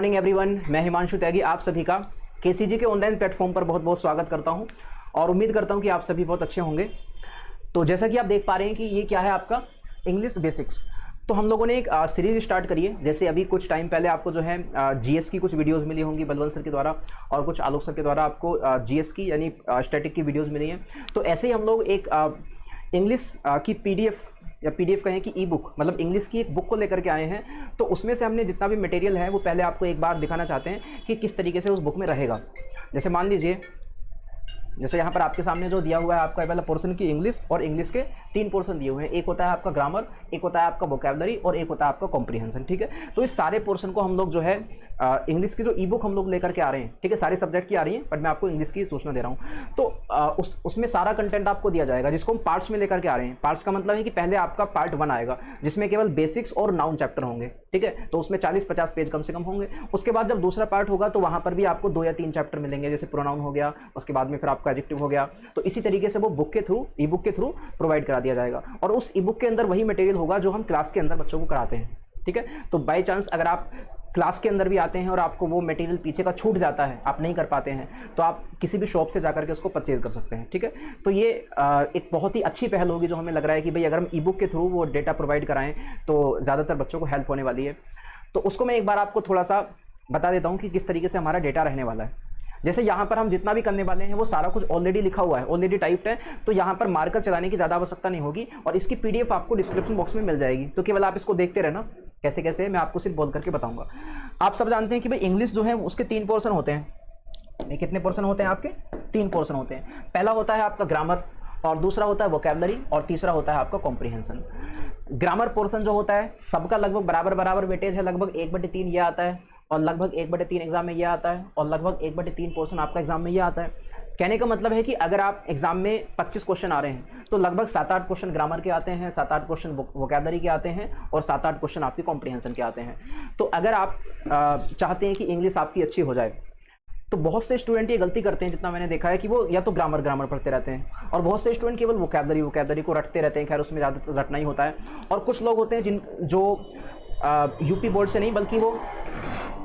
Morning everyone, मैं हिमांशु त्यागी आप सभी का केसीजी के ऑनलाइन प्लेटफॉर्म पर बहुत बहुत स्वागत करता हूं और उम्मीद करता हूं कि आप सभी बहुत अच्छे होंगे। तो जैसा कि आप देख पा रहे हैं कि ये क्या है आपका इंग्लिश बेसिक्स। तो हम लोगों ने एक सीरीज स्टार्ट करी है। जैसे अभी कुछ टाइम पहले आपको जो है जीएस की कुछ वीडियोस मिली होंगी बलवंत सर के द्वारा और कुछ आलोक सर के द्वारा आपको जीएस की यानी स्टैटिक की वीडियोस मिली हैं। तो ऐसे ही हम लोग एक इंग्लिश की पीडीएफ या पीडीएफ कहें कि ई बुक मतलब इंग्लिश की एक बुक को लेकर के आए हैं। तो उसमें से हमने जितना भी मटेरियल है वो पहले आपको एक बार दिखाना चाहते हैं कि किस तरीके से उस बुक में रहेगा। जैसे मान लीजिए जैसे यहाँ पर आपके सामने जो दिया हुआ है आपका पहला पोर्शन की इंग्लिश और इंग्लिश के 3 पोर्शन दिए हुए हैं। एक होता है आपका ग्रामर, एक होता है आपका वोकैबुलरी और एक होता है आपका कॉम्प्रीहेंशन। ठीक है, तो इस सारे पोर्शन को हम लोग जो है इंग्लिश की जो ई बुक हम लोग लेकर के आ रहे हैं। ठीक है, सारे सब्जेक्ट की आ रही है बट मैं आपको इंग्लिश की सूचना दे रहा हूँ। तो उसमें सारा कंटेंट आपको दिया जाएगा जिसको हम पार्ट्स में लेकर के आ रहे हैं। पार्ट्स का मतलब है कि पहले आपका पार्ट 1 आएगा जिसमें केवल बेसिक्स और नाउन चैप्टर होंगे। ठीक है, तो उसमें 40-50 पेज कम से कम होंगे। उसके बाद जब दूसरा पार्ट होगा तो वहाँ पर भी आपको 2 या 3 चैप्टर मिलेंगे, जैसे प्रोनाउन हो गया, उसके बाद में फिर आपका एडजेक्टिव हो गया। तो इसी तरीके से वो बुक के थ्रू ई बुक के थ्रू प्रोवाइड करा दिया जाएगा और उस ई बुक के अंदर वही मटेरियल होगा जो हम क्लास के अंदर बच्चों को कराते हैं। ठीक है, तो बाय चांस अगर आप क्लास के अंदर भी आते हैं और आपको वो मटेरियल पीछे का छूट जाता है, आप नहीं कर पाते हैं, तो आप किसी भी शॉप से जाकर के उसको परचेज कर सकते हैं। ठीक है, तो ये एक बहुत ही अच्छी पहल होगी जो हमें लग रहा है कि भाई अगर हम ई बुक के थ्रू वो डेटा प्रोवाइड कराएं तो ज़्यादातर बच्चों को हेल्प होने वाली है। तो उसको मैं एक बार आपको थोड़ा सा बता देता हूँ कि किस तरीके से हमारा डेटा रहने वाला है। जैसे यहाँ पर हम जितना भी करने वाले हैं वो सारा कुछ ऑलरेडी लिखा हुआ है, ऑलरेडी टाइप्ड है, तो यहाँ पर मार्कर चलाने की ज़्यादा आवश्यकता नहीं होगी और इसकी पीडीएफ आपको डिस्क्रिप्शन बॉक्स में मिल जाएगी। तो केवल आप इसको देखते रहना कैसे कैसे मैं आपको सिर्फ बोल करके बताऊंगा। आप सब जानते हैं कि भाई इंग्लिश जो है उसके 3 पोर्शन होते हैं। कितने पोर्शन होते हैं आपके? 3 पोर्शन होते हैं। पहला होता है आपका ग्रामर और दूसरा होता है वोकैबुलरी और तीसरा होता है आपका कॉम्प्रीहेंशन। ग्रामर पोर्शन जो होता है सबका लगभग बराबर वेटेज है, लगभग 1/3 ये आता है और लगभग 1/3 एग्जाम में ये आता है और लगभग 1/3 पोर्शन आपका एग्जाम में ये आता है। कहने का मतलब है कि अगर आप एग्जाम में 25 क्वेश्चन आ रहे हैं तो लगभग 7-8 क्वेश्चन ग्रामर के आते हैं, 7-8 क्वेश्चन वोकैबुलरी के आते हैं और 7-8 क्वेश्चन आपकी कॉम्प्रीहेंशन के आते हैं। तो अगर आप चाहते हैं कि इंग्लिश आपकी अच्छी हो जाए तो बहुत से स्टूडेंट ये गलती करते हैं, जितना मैंने देखा है कि वो या तो ग्रामर पढ़ते रहते हैं और बहुत से स्टूडेंट केवल वोकैबुलरी को रटते रहते हैं। खैर उसमें ज़्यादातर रटना ही होता है। और कुछ लोग होते हैं जो यूपी बोर्ड से नहीं बल्कि वो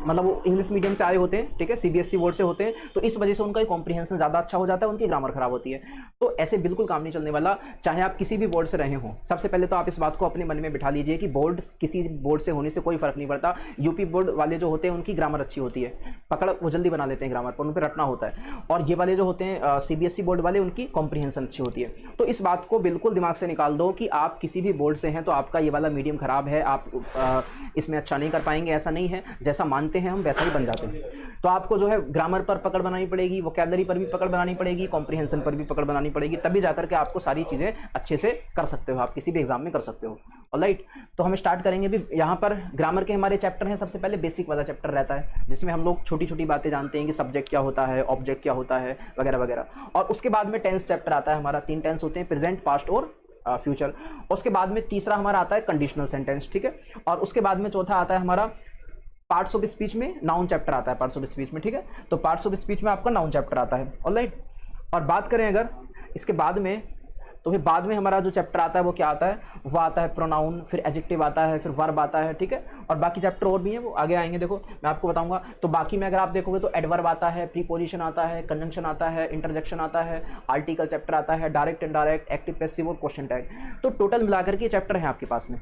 मतलब वो इंग्लिश मीडियम से आए होते हैं। ठीक है, सीबीएसई बोर्ड से होते हैं, तो इस वजह से उनका कॉम्प्रीहेंशन ज़्यादा अच्छा हो जाता है, उनकी ग्रामर खराब होती है। तो ऐसे बिल्कुल काम नहीं चलने वाला, चाहे आप किसी भी बोर्ड से रहे हों। सबसे पहले तो आप इस बात को अपने मन में बिठा लीजिए कि बोर्ड किसी बोर्ड से होने से कोई फर्क नहीं पड़ता। यूपी बोर्ड वाले जो होते हैं उनकी ग्रामर अच्छी होती है, पकड़ वो जल्दी बना लेते हैं ग्रामर पर, उन पर रटना होता है। और ये वाले जो होते हैं सीबीएसई बोर्ड वाले, उनकी कॉम्प्रीहेंशन अच्छी होती है। तो इस बात को बिल्कुल दिमाग से निकाल दो कि आप किसी भी बोर्ड से हैं तो आपका ये वाला मीडियम खराब है, आप इसमें अच्छा नहीं कर पाएंगे। ऐसा नहीं है, जैसा मानते हैं हम वैसा ही बन जाते हैं। तो आपको जो है ग्रामर पर पकड़ बनानी पड़ेगी, वोकैबुलरी पर भी पकड़ बनानी पड़ेगी, कॉम्प्रीहेंशन पर भी पकड़ बनानी पड़ेगी, तभी जाकर के आपको सारी चीज़ें अच्छे से कर सकते हो, आप किसी भी एग्जाम में कर सकते हो। ऑलराइट, तो हम स्टार्ट करेंगे भी। यहाँ पर ग्रामर के हमारे चैप्टर हैं। सबसे पहले बेसिक वाला चैप्टर रहता है जिसमें हम लोग छोटी छोटी बातें जानते हैं कि सब्जेक्ट क्या होता है, ऑब्जेक्ट क्या होता है, वगैरह वगैरह। और उसके बाद में टेंस चैप्टर आता है हमारा। 3 टेंस होते हैं, प्रेजेंट, पास्ट और फ्यूचर। उसके बाद में तीसरा हमारा आता है कंडीशनल सेंटेंस। ठीक है, और उसके बाद में चौथा आता है हमारा पार्ट्स ऑफ स्पीच में नाउन चैप्टर आता है। पार्ट्स ऑफ स्पीच में, ठीक है, तो पार्ट्स ऑफ स्पीच में आपका नाउन चैप्टर आता है। ऑलराइट, और बात करें अगर इसके बाद में, तो फिर बाद में हमारा जो चैप्टर आता है वो क्या आता है? वो आता है प्रोनाउन, फिर एडजेक्टिव आता है, फिर वर्ब आता है। ठीक है, और बाकी चैप्टर और भी हैं, वो आगे आएंगे, देखो मैं आपको बताऊंगा। तो बाकी में अगर आप देखोगे तो एडवर्ब आता है, प्रीपोजिशन आता है, कंजंक्शन आता है, इंटरजेक्शन आता है, आर्टिकल चैप्टर आता है, डायरेक्ट इनडायरेक्ट, एक्टिव पैसिव और क्वेश्चन टैग। तो टोटल मिलाकर के चैप्टर हैं आपके पास में।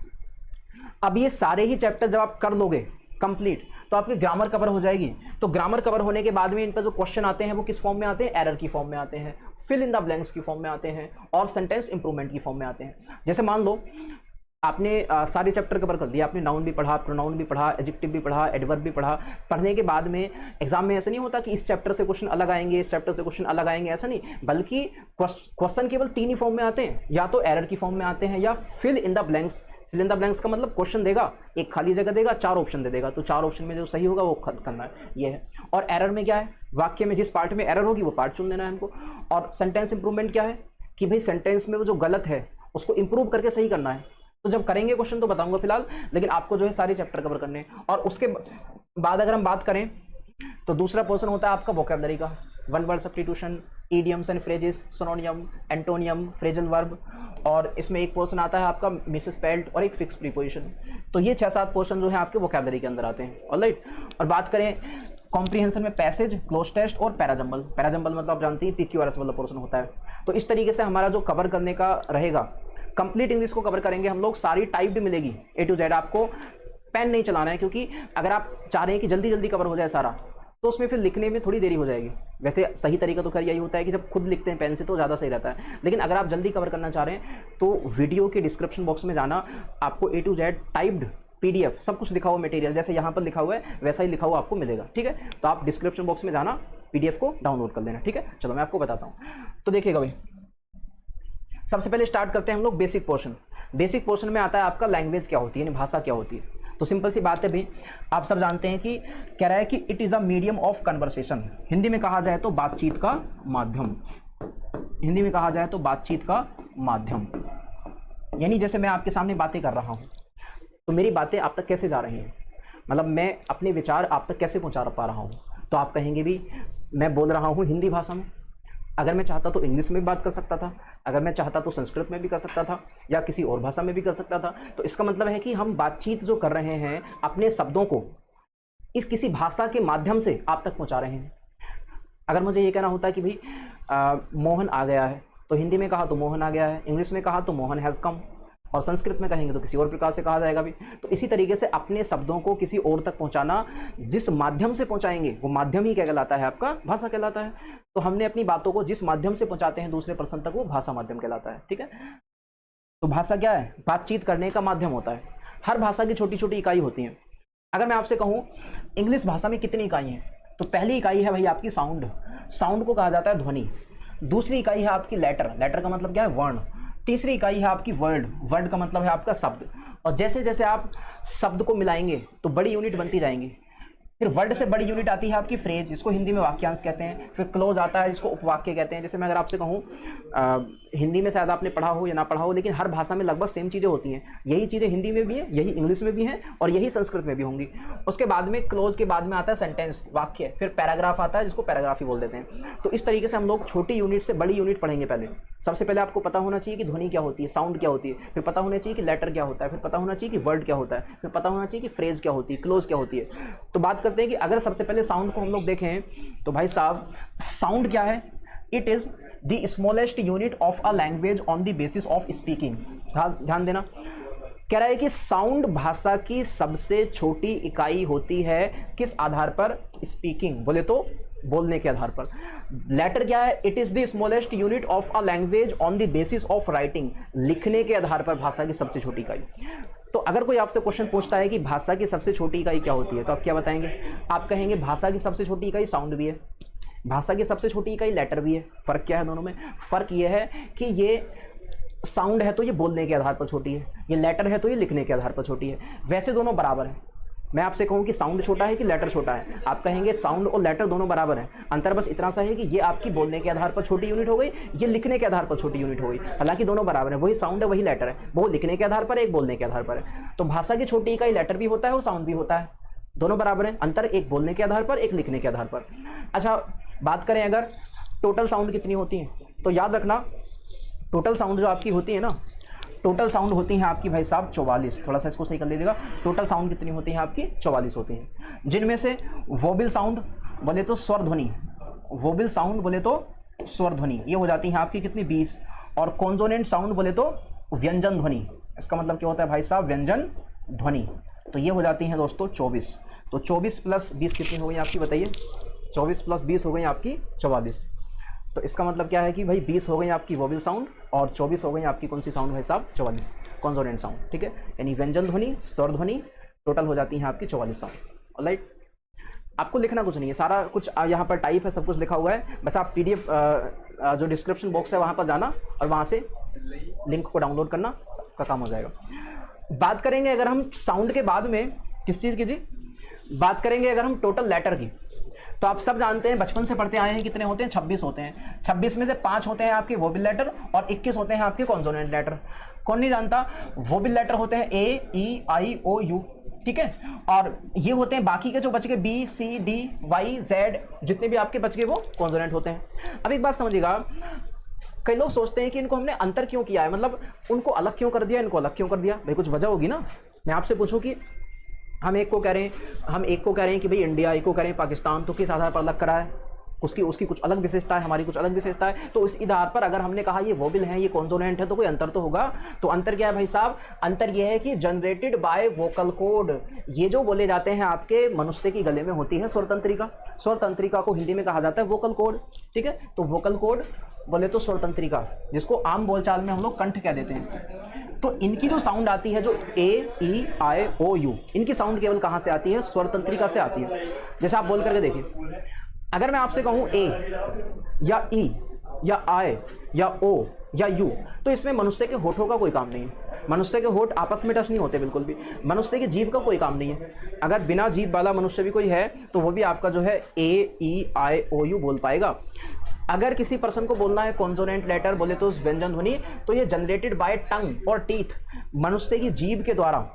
अब ये सारे ही चैप्टर जब आप कर लोगे कंप्लीट तो आपकी ग्रामर कवर हो जाएगी। तो ग्रामर कवर होने के बाद में इन पर जो क्वेश्चन आते हैं वो किस फॉर्म में आते हैं? एरर की फॉर्म में आते हैं, फिल इन द ब्लैंक्स की फॉर्म में आते हैं और सेंटेंस इंप्रूवमेंट की फॉर्म में आते हैं। जैसे मान लो आपने सारे चैप्टर कवर कर दिया, आपने नाउन भी पढ़ा, प्रोनाउन भी पढ़ा, एडजेक्टिव भी पढ़ा, एडवर्ब भी पढ़ा। पढ़ने के बाद में एग्जाम में ऐसा नहीं होता कि इस चैप्टर से क्वेश्चन अलग आएंगे, इस चैप्टर से क्वेश्चन अलग आएंगे, ऐसा नहीं, बल्कि क्वेश्चन केवल 3 ही फॉर्म में आते हैं, या तो एरर की फॉर्म में आते हैं या fill in the blanks. Fill in the blanks का मतलब क्वेश्चन देगा, एक खाली जगह देगा, 4 ऑप्शन दे देगा, तो 4 ऑप्शन में जो सही होगा वो करना है, ये है। और एरर में क्या है? वाक्य में जिस पार्ट में एरर होगी वो पार्ट चुन लेना है हमको। और सेंटेंस इंप्रूवमेंट क्या है कि भाई सेंटेंस में वो जो गलत है उसको इंप्रूव करके सही करना है। तो जब करेंगे क्वेश्चन तो बताऊंगा फिलहाल, लेकिन आपको जो है सारे चैप्टर कवर करने हैं। और उसके बाद अगर हम बात करें तो दूसरा पोर्शन होता है आपका वोकैबुलरी का। One word substitution, idioms and phrases, सिनोनियम, antonym, phrasal verb, और इसमें एक पोर्शन आता है आपका मिसेस पेल्ट और एक फिक्स प्रीपोजिशन। तो ये 6-7 पोर्शन जो है आपके वोकैबुलरी के अंदर आते हैं। ऑलराइट, और बात करें कॉम्प्रीहेंशन में पैसेज, क्लोज टेस्ट और पैराजम्बल। पैराजम्बल मतलब आप जानते हैं PQRS वाला पोर्शन होता है। तो इस तरीके से हमारा जो कवर करने का रहेगा, कंप्लीट इंग्लिश को कवर करेंगे हम लोग, सारी टाइप्ड मिलेगी A to Z। आपको पेन नहीं चलाना है, क्योंकि अगर आप चाह रहे हैं कि जल्दी जल्दी कवर हो जाए सारा, तो उसमें फिर लिखने में थोड़ी देरी हो जाएगी। वैसे सही तरीका तो खैर यही होता है कि जब खुद लिखते हैं पेन से तो ज़्यादा सही रहता है, लेकिन अगर आप जल्दी कवर करना चाह रहे हैं तो वीडियो के डिस्क्रिप्शन बॉक्स में जाना, आपको A to Z typed PDF सब कुछ लिखा हुआ मटेरियल, जैसे यहाँ पर लिखा हुआ है वैसा ही लिखा हुआ आपको मिलेगा। ठीक है, तो आप डिस्क्रिप्शन बॉक्स में जाना, PDF को डाउनलोड कर लेना। ठीक है, चलो मैं आपको बताता हूँ। तो देखिएगा भाई, सबसे पहले स्टार्ट करते हैं हम लोग बेसिक पोर्शन। बेसिक पोर्शन में आता है आपका लैंग्वेज क्या होती है, यानी भाषा क्या होती है। तो सिंपल सी बात है भाई, आप सब जानते हैं कि कह रहा है कि it is a medium of conversation. Hindi में कहा जाए तो बातचीत का माध्यम। हिंदी में कहा जाए तो बातचीत का माध्यम, यानी जैसे मैं आपके सामने बातें कर रहा हूँ, तो मेरी बातें आप तक कैसे जा रही हैं, मतलब मैं अपने विचार आप तक कैसे पहुँचा पा रहा हूँ। तो आप कहेंगे भी मैं बोल रहा हूँ हिंदी भाषा में, अगर मैं चाहता तो इंग्लिश में भी बात कर सकता था, अगर मैं चाहता तो संस्कृत में भी कर सकता था, या किसी और भाषा में भी कर सकता था। तो इसका मतलब है कि हम बातचीत जो कर रहे हैं अपने शब्दों को इस किसी भाषा के माध्यम से आप तक पहुंचा रहे हैं। अगर मुझे ये कहना होता है कि भाई मोहन आ गया है, तो हिंदी में कहा तो मोहन आ गया है, इंग्लिश में कहा तो मोहन हैज़ कम, और संस्कृत में कहेंगे तो किसी और प्रकार से कहा जाएगा भी। तो इसी तरीके से अपने शब्दों को किसी और तक पहुंचाना, जिस माध्यम से पहुंचाएंगे वो माध्यम ही क्या कहलाता है, आपका भाषा कहलाता है। तो हमने अपनी बातों को जिस माध्यम से पहुंचाते हैं दूसरे पर्सन तक, वो भाषा माध्यम कहलाता है। ठीक है, तो भाषा क्या है, बातचीत करने का माध्यम होता है। हर भाषा की छोटी छोटी इकाई होती हैं। अगर मैं आपसे कहूँ इंग्लिश भाषा में कितनी इकाई हैं, तो पहली इकाई है भाई आपकी साउंड। साउंड को कहा जाता है ध्वनि। दूसरी इकाई है आपकी लेटर। लेटर का मतलब क्या है, वर्ण। तीसरी इकाई है आपकी वर्ड। वर्ड का मतलब है आपका शब्द। और जैसे जैसे आप शब्द को मिलाएंगे तो बड़ी यूनिट बनती जाएंगी। फिर वर्ड से बड़ी यूनिट आती है आपकी फ्रेज, जिसको हिंदी में वाक्यांश कहते हैं। फिर क्लोज आता है, जिसको उपवाक्य कहते हैं। जैसे मैं अगर आपसे कहूँ, हिंदी में शायद आपने पढ़ा हो या ना पढ़ा हो, लेकिन हर भाषा में लगभग सेम चीज़ें होती हैं। यही चीज़ें हिंदी में भी हैं, यही इंग्लिश में भी हैं, और यही संस्कृत में भी होंगी। उसके बाद में क्लोज के बाद में आता है सेंटेंस, वाक्य। फिर पैराग्राफ आता है, जिसको पैराग्राफ ही बोल देते हैं। तो इस तरीके से हम लोग छोटी यूनिट से बड़ी यूनिट पढ़ेंगे। पहले सबसे पहले आपको पता होना चाहिए कि ध्वनि क्या होती है, साउंड क्या होती है। फिर पता होना चाहिए कि लेटर क्या होता है। फिर पता होना चाहिए कि वर्ड क्या होता है। फिर पता होना चाहिए कि फ्रेज क्या होती है, क्लोज क्या होती है। तो बात करते हैं कि अगर सबसे पहले साउंड को हम लोग देखें, तो भाई साहब साउंड क्या है, it is the smallest unit of a language on the basis of speaking. ध्यान देना, कह रहा है कि साउंड भाषा की सबसे छोटी इकाई होती है, किस आधार पर, स्पीकिंग, बोले तो बोलने के आधार पर। लेटर क्या है, it is the smallest unit of a language on the basis of writing, लिखने के आधार पर भाषा की सबसे छोटी इकाई। तो अगर कोई आपसे क्वेश्चन पूछता है कि भाषा की सबसे छोटी इकाई क्या होती है, तो आप क्या बताएंगे, आप कहेंगे भाषा की सबसे छोटी इकाई साउंड भी है, भाषा की सबसे छोटी इकाई लेटर भी है। फर्क क्या है दोनों में, फर्क ये है कि ये साउंड है तो ये बोलने के आधार पर छोटी है, ये लेटर है तो ये लिखने के आधार पर छोटी है। वैसे दोनों बराबर है। मैं आपसे कहूँ कि साउंड छोटा है कि लेटर छोटा है, आप कहेंगे साउंड और लेटर दोनों बराबर है। अंतर बस इतना सा है कि ये आपकी बोलने के आधार पर छोटी यूनिट हो गई, ये लिखने के आधार पर छोटी यूनिट हो गई। हालांकि दोनों बराबर है, वही साउंड है वही लेटर है, वो लिखने के आधार पर है, एक बोलने के आधार पर है। तो भाषा की छोटी इकाई लेटर भी होता है और साउंड भी होता है, दोनों बराबर है। अंतर एक बोलने के आधार पर, एक लिखने के आधार पर। अच्छा, बात करें अगर टोटल साउंड कितनी होती है, तो याद रखना टोटल साउंड जो आपकी होती है ना, टोटल साउंड होती हैं आपकी भाई साहब 44। थोड़ा सा इसको सही कर लीजिएगा। टोटल साउंड कितनी होती हैं आपकी, 44 होती हैं, जिनमें से वोबल साउंड बोले तो स्वर ध्वनि, वोबल साउंड बोले तो स्वर ध्वनि, ये हो जाती हैं आपकी कितनी, 20। और कॉन्सोनेंट साउंड बोले तो व्यंजन ध्वनि, इसका मतलब क्या होता है भाई साहब, व्यंजन ध्वनि, तो ये हो जाती हैं दोस्तों 24। तो 24 प्लस 20 कितनी हो गई आपकी, बताइए। 24 प्लस 20 हो गई आपकी 44। तो इसका मतलब क्या है कि भाई 20 हो गई आपकी वोबल साउंड और 24 हो गई आपकी कौन सी साउंड भाई साहब, 44 कॉन्सोनेंट साउंड। ठीक है, यानी व्यंजन ध्वनि, स्वर ध्वनि, टोटल हो जाती है आपकी 44 साउंड। ऑलराइट, आपको लिखना कुछ नहीं है, सारा कुछ यहाँ पर टाइप है, सब कुछ लिखा हुआ है। बस आप PDF जो डिस्क्रिप्शन बॉक्स है वहाँ पर जाना और वहाँ से लिंक को डाउनलोड करना, का काम हो जाएगा। बात करेंगे अगर हम साउंड के बाद में किस चीज़ की जी, बात करेंगे अगर हम टोटल लेटर की, तो आप सब जानते हैं, बचपन से पढ़ते आए हैं, कितने होते हैं, 26 होते हैं। 26 में से 5 होते हैं आपके वोबल लेटर और 21 होते हैं आपके कॉन्सोनेंट लेटर। कौन नहीं जानता, वोबल लेटर होते हैं A, E, I, O, U, ठीक है। और ये होते हैं बाकी के जो बच गए B C D Y Z, जितने भी आपके बच गए वो कॉन्सोनेंट होते हैं। अब एक बात समझिएगा, कई लोग सोचते हैं कि इनको हमने अंतर क्यों किया है, मतलब उनको अलग क्यों कर दिया, इनको अलग क्यों कर दिया। भाई कुछ वजह होगी ना। मैं आपसे पूछूं कि हम एक को कह रहे हैं कि भाई इंडिया, एक को कह रहे हैं पाकिस्तान, तो किस आधार पर अलग करा है? उसकी कुछ अलग विशेषता है, हमारी कुछ अलग विशेषता है। तो इस आधार पर अगर हमने कहा ये वोबल है, ये कॉन्सोनेंट है, तो कोई अंतर तो होगा। तो अंतर क्या है भाई साहब? अंतर यह है कि जनरेटेड बाय वोकल कोड, ये जो बोले जाते हैं आपके मनुष्य के गले में होती है स्वर तंत्रिका। स्वर तंत्रिका को हिंदी में कहा जाता है वोकल कोड, ठीक है। तो वोकल कोड बोले तो स्वर तंत्रिका, जिसको आम बोलचाल में हम लोग कंठ कह देते हैं। तो इनकी जो साउंड आती है, जो ए ई आई ओ यू, इनकी साउंड केवल कहाँ से आती है? स्वर तंत्रिका से आती है। जैसे आप बोल करके देखिए, अगर मैं आपसे कहूं ए या ई या आई या ओ या यू, तो इसमें मनुष्य के होठों का कोई काम नहीं है। मनुष्य के होठ आपस में टच नहीं होते बिल्कुल भी। मनुष्य की जीभ का कोई काम नहीं है। अगर बिना जीभ वाला मनुष्य भी कोई है तो वो भी आपका जो है ए ई आई ओ यू बोल पाएगा। अगर किसी पर्सन को बोलना है कॉन्सोनेंट लेटर, बोले तो उस व्यंजन ध्वनि, तो ये जनरेटेड बाय टंग और टीथ, मनुष्य की जीभ के द्वारा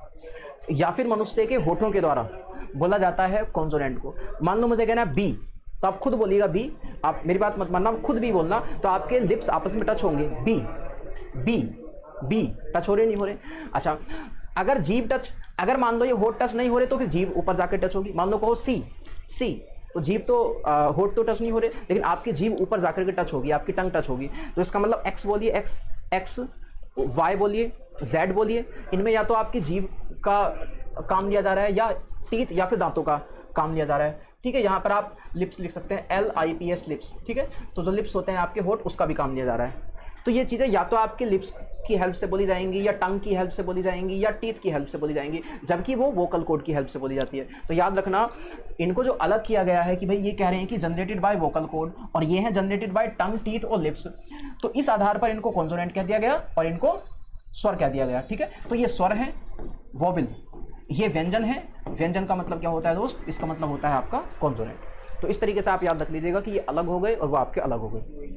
या फिर मनुष्य के होठों के द्वारा बोला जाता है कॉन्सोनेंट को। मान लो मुझे कहना है बी, तो आप खुद बोलिएगा बी, आप मेरी बात मत मानना, खुद भी बोलना, तो आपके लिप्स आपस में टच होंगे। बी बी बी टच हो रहे नहीं हो रहे? अच्छा, अगर जीभ टच, अगर मान लो ये होठ टच नहीं हो रहे तो फिर जीभ ऊपर जाकर टच होगी। मान लो कहो सी सी, तो जीभ तो होठ तो टच नहीं हो रहे, लेकिन आपकी जीभ ऊपर जाकर के टच होगी, आपकी टंग टच होगी। तो इसका मतलब एक्स बोलिए, एक्स एक्स, वाई बोलिए, जेड बोलिए। इनमें या तो आपकी जीभ का काम लिया जा रहा है या टीथ या फिर दांतों का काम लिया जा रहा है, ठीक है। यहाँ पर आप लिप्स लिख सकते हैं, LIPS लिप्स, ठीक है। तो जो लिप्स होते हैं आपके होठ, उसका भी काम लिया जा रहा है। तो ये चीज़ें या तो आपके लिप्स की हेल्प से बोली जाएंगी, या टंग की हेल्प से बोली जाएंगी, या टीथ की हेल्प से बोली जाएंगी, जबकि वो वोकल कोड की हेल्प से बोली जाती है। तो याद रखना, इनको जो अलग किया गया है कि भाई ये कह रहे हैं कि जनरेटेड बाय वोकल कोड, और ये है जनरेटेड बाय टंग, टीथ और लिप्स, तो इस आधार पर इनको कॉन्सोनेंट कह दिया गया और इनको स्वर कह दिया गया, ठीक है। तो ये स्वर है, वोबल, ये व्यंजन है। व्यंजन का मतलब क्या होता है दोस्त? इसका मतलब होता है आपका कॉन्सोनेंट। तो इस तरीके से आप याद रख लीजिएगा कि ये अलग हो गए और वो आपके अलग हो गए।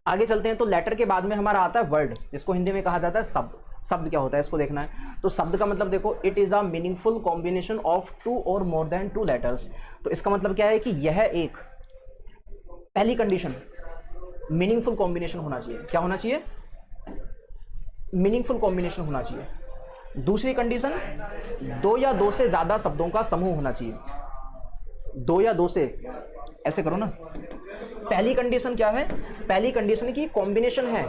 आगे चलते हैं। तो लेटर के बाद में हमारा आता है वर्ड, जिसको हिंदी में कहा जाता है शब्द। शब्द क्या होता है इसको देखना है। तो शब्द का मतलब देखो, it is a meaningful combination of 2 और मोर देन 2 लेटर्स। तो इसका मतलब क्या है कि यह एक, पहली कंडीशन मीनिंगफुल कॉम्बिनेशन होना चाहिए। क्या होना चाहिए? मीनिंगफुल कॉम्बिनेशन होना चाहिए। दूसरी कंडीशन, 2 या 2 से ज्यादा शब्दों का समूह होना चाहिए। 2 या 2 से, ऐसे करो ना। पहली कंडीशन क्या है? पहली कंडीशन की कॉम्बिनेशन है,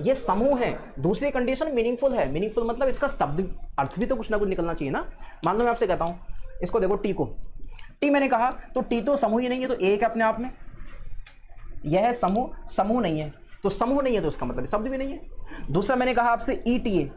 ये समूह है। दूसरी कंडीशन मीनिंगफुल है। मीनिंगफुल मतलब इसका शब्द अर्थ भी तो कुछ ना कुछ निकलना चाहिए ना। मान लो मैं आपसे कहता हूं, इसको देखो टी को, टी मैंने कहा तो टी तो समूह ही नहीं है, तो एक है अपने आप में। यह है समूह, समूह नहीं है, तो समूह नहीं है तो इसका मतलब शब्द भी नहीं है। दूसरा मैंने कहा आपसे ETA,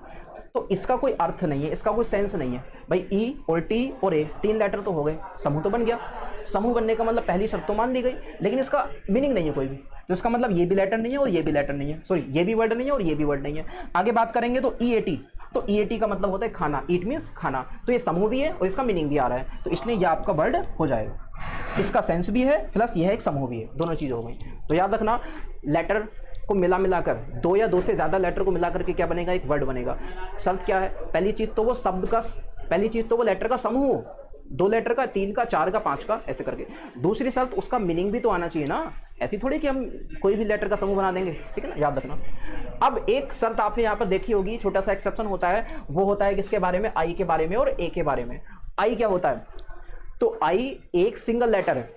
तो इसका कोई अर्थ नहीं है, इसका कोई सेंस नहीं है। भाई ई और टी और ए, 3 लेटर तो हो गए, समूह तो बन गया। समूह बनने का मतलब पहली शर्त तो मान ली गई, लेकिन इसका मीनिंग नहीं है कोई भी। तो इसका मतलब ये भी लेटर नहीं है और ये भी लेटर नहीं है, सॉरी ये भी वर्ड नहीं है और ये भी वर्ड नहीं है। आगे बात करेंगे तो EAT, तो EAT का मतलब होता है खाना, ईट मीन्स खाना। तो ये समूह भी है और इसका मीनिंग भी आ रहा है, तो इसलिए ये आपका वर्ड हो जाएगा। इसका सेंस भी है प्लस यह एक समूह भी है, दोनों चीज़ हो गई। तो याद रखना, लेटर को मिलाकर 2 या 2 से ज़्यादा लेटर को मिलाकर के क्या बनेगा? एक वर्ड बनेगा। शर्त क्या है? पहली चीज़ तो वो शब्द का, पहली चीज़ तो वो लेटर का समूह, 2 लेटर का, 3 का, 4 का, 5 का, ऐसे करके। दूसरी शर्त, उसका मीनिंग भी तो आना चाहिए ना। ऐसी थोड़ी कि हम कोई भी लेटर का समूह बना देंगे, ठीक है ना, याद रखना। अब एक शर्त आपने यहाँ पर देखी होगी, छोटा सा एक्सेप्शन होता है, वो होता है किसके बारे में? आई के बारे में और ए के बारे में। आई क्या होता है? तो आई एक सिंगल लेटर है,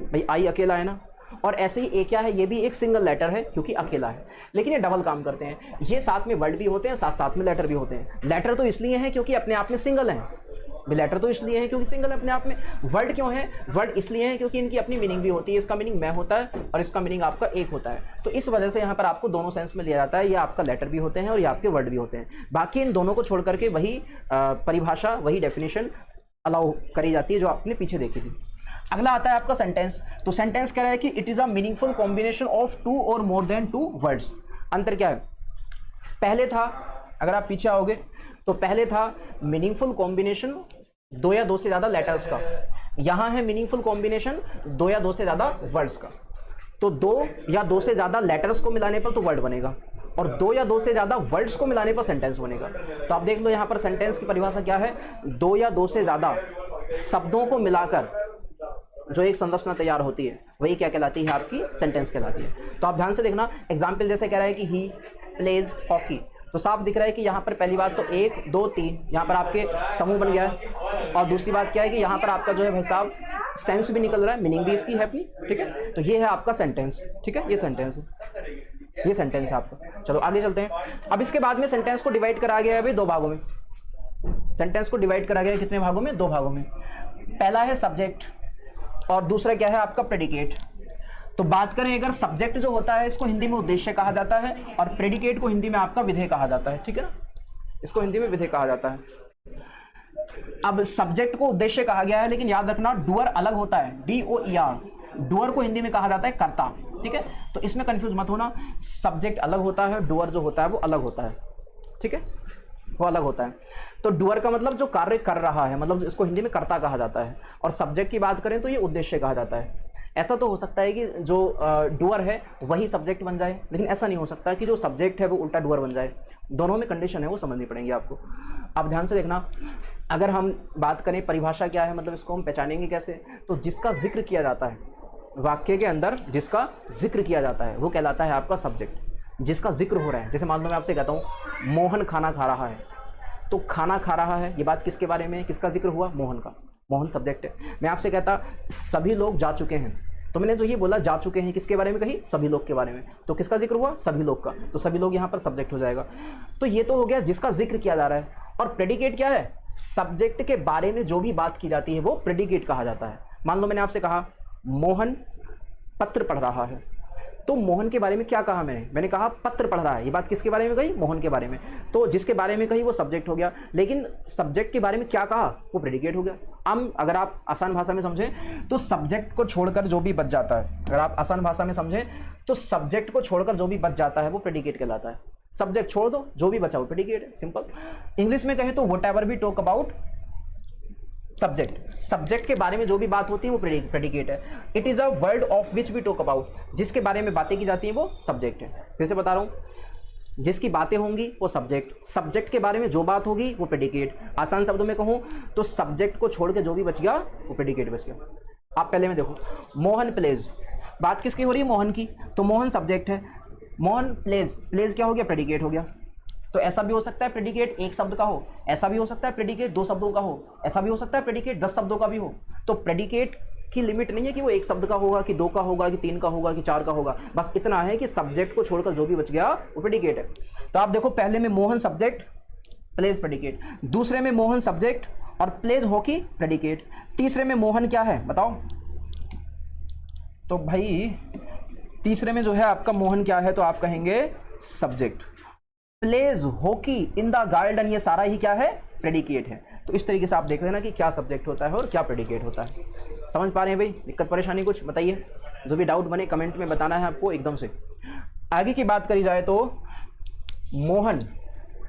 भाई आई अकेला है ना, और ऐसे ही ए क्या है? ये भी एक सिंगल लेटर है क्योंकि अकेला है, लेकिन ये डबल काम करते हैं। ये साथ में वर्ड भी होते हैं, साथ साथ में लेटर भी होते हैं। लेटर तो इसलिए है क्योंकि अपने आप में सिंगल है, लेटर तो इसलिए है क्योंकि सिंगल है अपने आप में। वर्ड क्यों है? वर्ड इसलिए है क्योंकि इनकी अपनी मीनिंग भी होती है। इसका मीनिंग मैं होता है और इसका मीनिंग आपका एक होता है। तो इस वजह से यहाँ पर आपको दोनों सेंस में लिया जाता है, ये आपका लेटर भी होते हैं और ये आपके वर्ड भी होते हैं। बाकी इन दोनों को छोड़ करके वही परिभाषा, वही डेफिनेशन अलाउ करी जाती है जो आपने पीछे देखी थी। अगला आता है आपका सेंटेंस। तो सेंटेंस कह रहा है कि it is a meaningful combination of 2 और मोर देन 2 वर्ड्स। अंतर क्या है? पहले था, अगर आप पीछे आओगे तो पहले था मीनिंगफुल कॉम्बिनेशन 2 या 2 से ज्यादा लेटर्स का, यहां है मीनिंगफुल कॉम्बिनेशन 2 या 2 से ज्यादा वर्ड्स का। तो 2 या 2 से ज्यादा लेटर्स को मिलाने पर तो वर्ड बनेगा, और दो या दो से ज़्यादा वर्ड्स को मिलाने पर सेंटेंस बनेगा। तो आप देख लो यहाँ पर सेंटेंस की परिभाषा क्या है, दो या दो से ज़्यादा शब्दों को मिलाकर जो एक संरचना तैयार होती है वही क्या कहलाती है, आपकी सेंटेंस कहलाती है। तो आप ध्यान से देखना, एग्जाम्पल जैसे कह रहा है कि ही प्लेज हॉकी, तो साफ दिख रहा है कि यहाँ पर पहली बात तो 1 2 3 यहाँ पर आपके समूह बन गया है, और दूसरी बात क्या है कि यहाँ पर आपका जो है भाई साहब सेंस भी निकल रहा है, मीनिंग भी इसकी है अपनी, ठीक है। तो ये है आपका सेंटेंस, ठीक है, ये सेंटेंस है आपका। चलो आगे चलते हैं। अब इसके बाद में सेंटेंस को डिवाइड करा गया है भाई 2 भागों में। सेंटेंस को डिवाइड करा गया है कितने भागों में, 2 भागों में। पहला है सब्जेक्ट और दूसरा क्या है आपका प्रेडिकेट। तो बात करें अगर सब्जेक्ट जो होता है इसको हिंदी में उद्देश्य कहा जाता है और प्रेडिकेट को हिंदी में आपका विधेय कहा जाता है, ठीक है ना, इसको हिंदी में विधेय कहा जाता है। अब सब्जेक्ट को उद्देश्य कहा गया है, लेकिन याद रखना डूअर अलग होता है, DOER। डूअर को हिंदी में कहा जाता है कर्ता, ठीक है। तो इसमें कंफ्यूज मत होना, सब्जेक्ट अलग होता है, डूअर जो होता है वो अलग होता है, ठीक है, वो अलग होता है। तो डूअर का मतलब जो कार्य कर रहा है, मतलब इसको हिंदी में कर्ता कहा जाता है, और सब्जेक्ट की बात करें तो ये उद्देश्य कहा जाता है। ऐसा तो हो सकता है कि जो डूअर है वही सब्जेक्ट बन जाए, लेकिन ऐसा नहीं हो सकता कि जो सब्जेक्ट है वो उल्टा डूअर बन जाए। दोनों में कंडीशन है, वो समझनी पड़ेंगी आपको। आप ध्यान से देखना, अगर हम बात करें परिभाषा क्या है, मतलब इसको हम पहचानेंगे कैसे, तो जिसका जिक्र किया जाता है वाक्य के अंदर, जिसका जिक्र किया जाता है वो कहलाता है आपका सब्जेक्ट। जिसका जिक्र हो रहा है, जैसे मान लो मैं आपसे कहता हूँ मोहन खाना खा रहा है, तो खाना खा रहा है ये बात किसके बारे में, किसका जिक्र हुआ, मोहन का। मोहन सब्जेक्ट है। मैं आपसे कहता सभी लोग जा चुके हैं, तो मैंने जो ये बोला जा चुके हैं किसके बारे में कही, सभी लोग के बारे में, तो किसका जिक्र हुआ, सभी लोग का। तो सभी लोग यहाँ पर सब्जेक्ट हो जाएगा। तो ये तो हो गया जिसका जिक्र किया जा रहा है। और प्रेडिकेट क्या है, सब्जेक्ट के बारे में जो भी बात की जाती है वो प्रेडिकेट कहा जाता है। मान लो मैंने आपसे कहा मोहन पत्र पढ़ रहा है, तो मोहन के बारे में क्या कहा मैंने कहा पत्र पढ़ रहा है, ये बात किसके बारे में कही, मोहन के बारे में। तो जिसके बारे में कही वो सब्जेक्ट हो गया, लेकिन सब्जेक्ट के बारे में क्या कहा वो प्रेडिकेट हो गया। अब अगर आप आसान भाषा में समझें तो सब्जेक्ट को छोड़कर जो भी बच जाता है, अगर आप आसान भाषा में समझें तो सब्जेक्ट को छोड़कर जो भी बच जाता है वो प्रेडिकेट कहलाता है। सब्जेक्ट छोड़ दो, जो भी बचा वो प्रेडिकेट है, सिंपल। इंग्लिश में कहें तो whatever we talk about subject, subject के बारे में जो भी बात होती है वो प्रेडिकेट है। It is a word of which we talk about, जिसके बारे में बातें की जाती हैं वो सब्जेक्ट है। फिर से बता रहा हूं, जिसकी बातें होंगी वो सब्जेक्ट, सब्जेक्ट के बारे में जो बात होगी वो प्रेडिकेट। आसान शब्दों में कहूं तो सब्जेक्ट को छोड़ के जो भी बच गया वो प्रेडिकेट बच गया। आप पहले में देखो, मोहन प्लेज, बात किसकी हो रही है, मोहन की, तो मोहन सब्जेक्ट है। मोहन प्लेज, प्लेज क्या हो गया, प्रेडिकेट हो गया। तो ऐसा भी हो सकता है प्रेडिकेट एक शब्द का हो, ऐसा भी हो सकता है प्रेडिकेट 2 शब्दों का हो, ऐसा भी हो सकता है प्रेडिकेट 10 शब्दों का भी हो। तो प्रेडिकेट की लिमिट नहीं है कि वो 1 शब्द का होगा, कि 2 का होगा, कि 3 का होगा, कि 4 का होगा। बस इतना है कि सब्जेक्ट को छोड़कर जो भी बच गया वो प्रेडिकेट है। तो आप देखो, पहले में मोहन सब्जेक्ट, प्लेज प्रेडिकेट, दूसरे में मोहन सब्जेक्ट और प्लेज हॉकी प्रेडिकेट, तीसरे में मोहन क्या है बताओ। तो भाई तीसरे में जो है आपका मोहन क्या है, तो आप कहेंगे subject. Pledge hockey in the garden, ये सारा ही क्या है, प्रेडिकेट है। तो इस तरीके से आप देख लेना कि क्या सब्जेक्ट होता है और क्या प्रेडिकेट होता है। समझ पा रहे हैं भाई, दिक्कत परेशानी कुछ बताइए, जो भी डाउट बने कमेंट में बताना है आपको एकदम से। आगे की बात करी जाए तो मोहन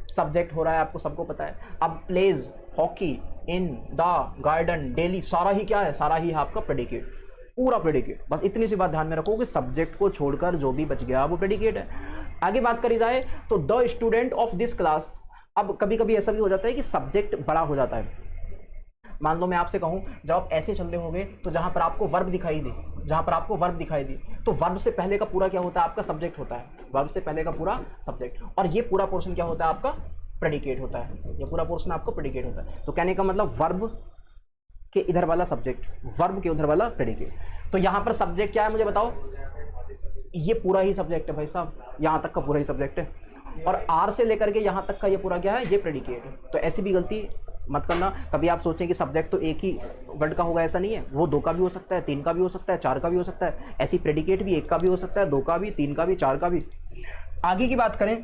सब्जेक्ट हो रहा है, आपको सबको पता है। अब pledge hockey in the garden daily, सारा ही क्या है, सारा ही आपका प्रेडिकेट, पूरा प्रेडिकेट। बस इतनी सी बात ध्यान में रखो कि सब्जेक्ट को छोड़कर जो भी बच गया वो प्रेडिकेट है। आगे बात करी जाए तो the student of this class, अब कभी कभी ऐसा भी हो जाता है कि सब्जेक्ट बड़ा हो जाता है। मान लो मैं आपसे कहूं जब आप ऐसे चल रहे होगे तो जहां पर आपको वर्ब दिखाई दे, जहां पर आपको वर्ब दिखाई दे, तो वर्ब से पहले का पूरा क्या होता है, आपका सब्जेक्ट होता है। वर्ब से पहले का पूरा सब्जेक्ट, और ये पूरा पोर्शन क्या होता है, आपका प्रेडिकेट होता है। ये पूरा पोर्शन आपको प्रेडिकेट होता है। तो कहने का मतलब वर्ब के इधर वाला सब्जेक्ट, वर्ब के उधर वाला प्रेडिकेट। तो यहां पर सब्जेक्ट क्या है मुझे बताओ, ये पूरा ही सब्जेक्ट है भाई साहब, यहां तक का पूरा ही सब्जेक्ट है। और आर से लेकर के यहां तक का ये पूरा क्या है, ये प्रेडिकेट है। तो ऐसी भी गलती मत करना, कभी आप सोचें कि सब्जेक्ट तो एक ही वर्ड का होगा, ऐसा नहीं है। वो 2 का भी हो सकता है, 3 का भी हो सकता है, 4 का भी हो सकता है। ऐसी प्रेडिकेट भी 1 का भी हो सकता है, 2 का भी, 3 का भी, 4 का भी। आगे की बात करें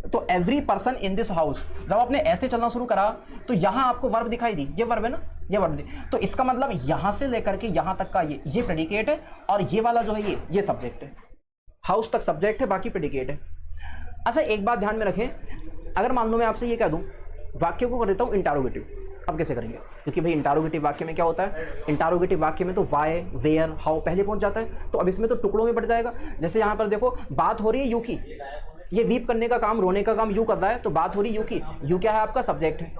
तो every person in this house, जब आपने ऐसे चलना शुरू करा तो यहां आपको वर्ब दिखाई दी, ये वर्ब है ना, ये वर्ब दी। तो इसका मतलब यहां से लेकर के यहां तक का ये प्रेडिकेट है, और ये वाला जो है ये सब्जेक्ट है। हाउस तक सब्जेक्ट है, बाकी प्रेडिकेट है। अच्छा एक बात ध्यान में रखें, अगर मान लो मैं आपसे ये कह दूं वाक्य को कर देता हूं इंटारोगेटिव, अब कैसे करेंगे, क्योंकि भाई इंटारोगेटिव वाक्य में क्या होता है, इंटारोगेटिव वाक्य में तो वाई, वेयर, हाउ पहले पहुंच जाता है। तो अब इसमें तो टुकड़ों में बढ़ जाएगा। जैसे यहां पर देखो बात हो रही है यू की, ये वीप करने का काम, रोने का काम यू कर रहा है, तो बात हो रही यू की। यू क्या है आपका? सब्जेक्ट है।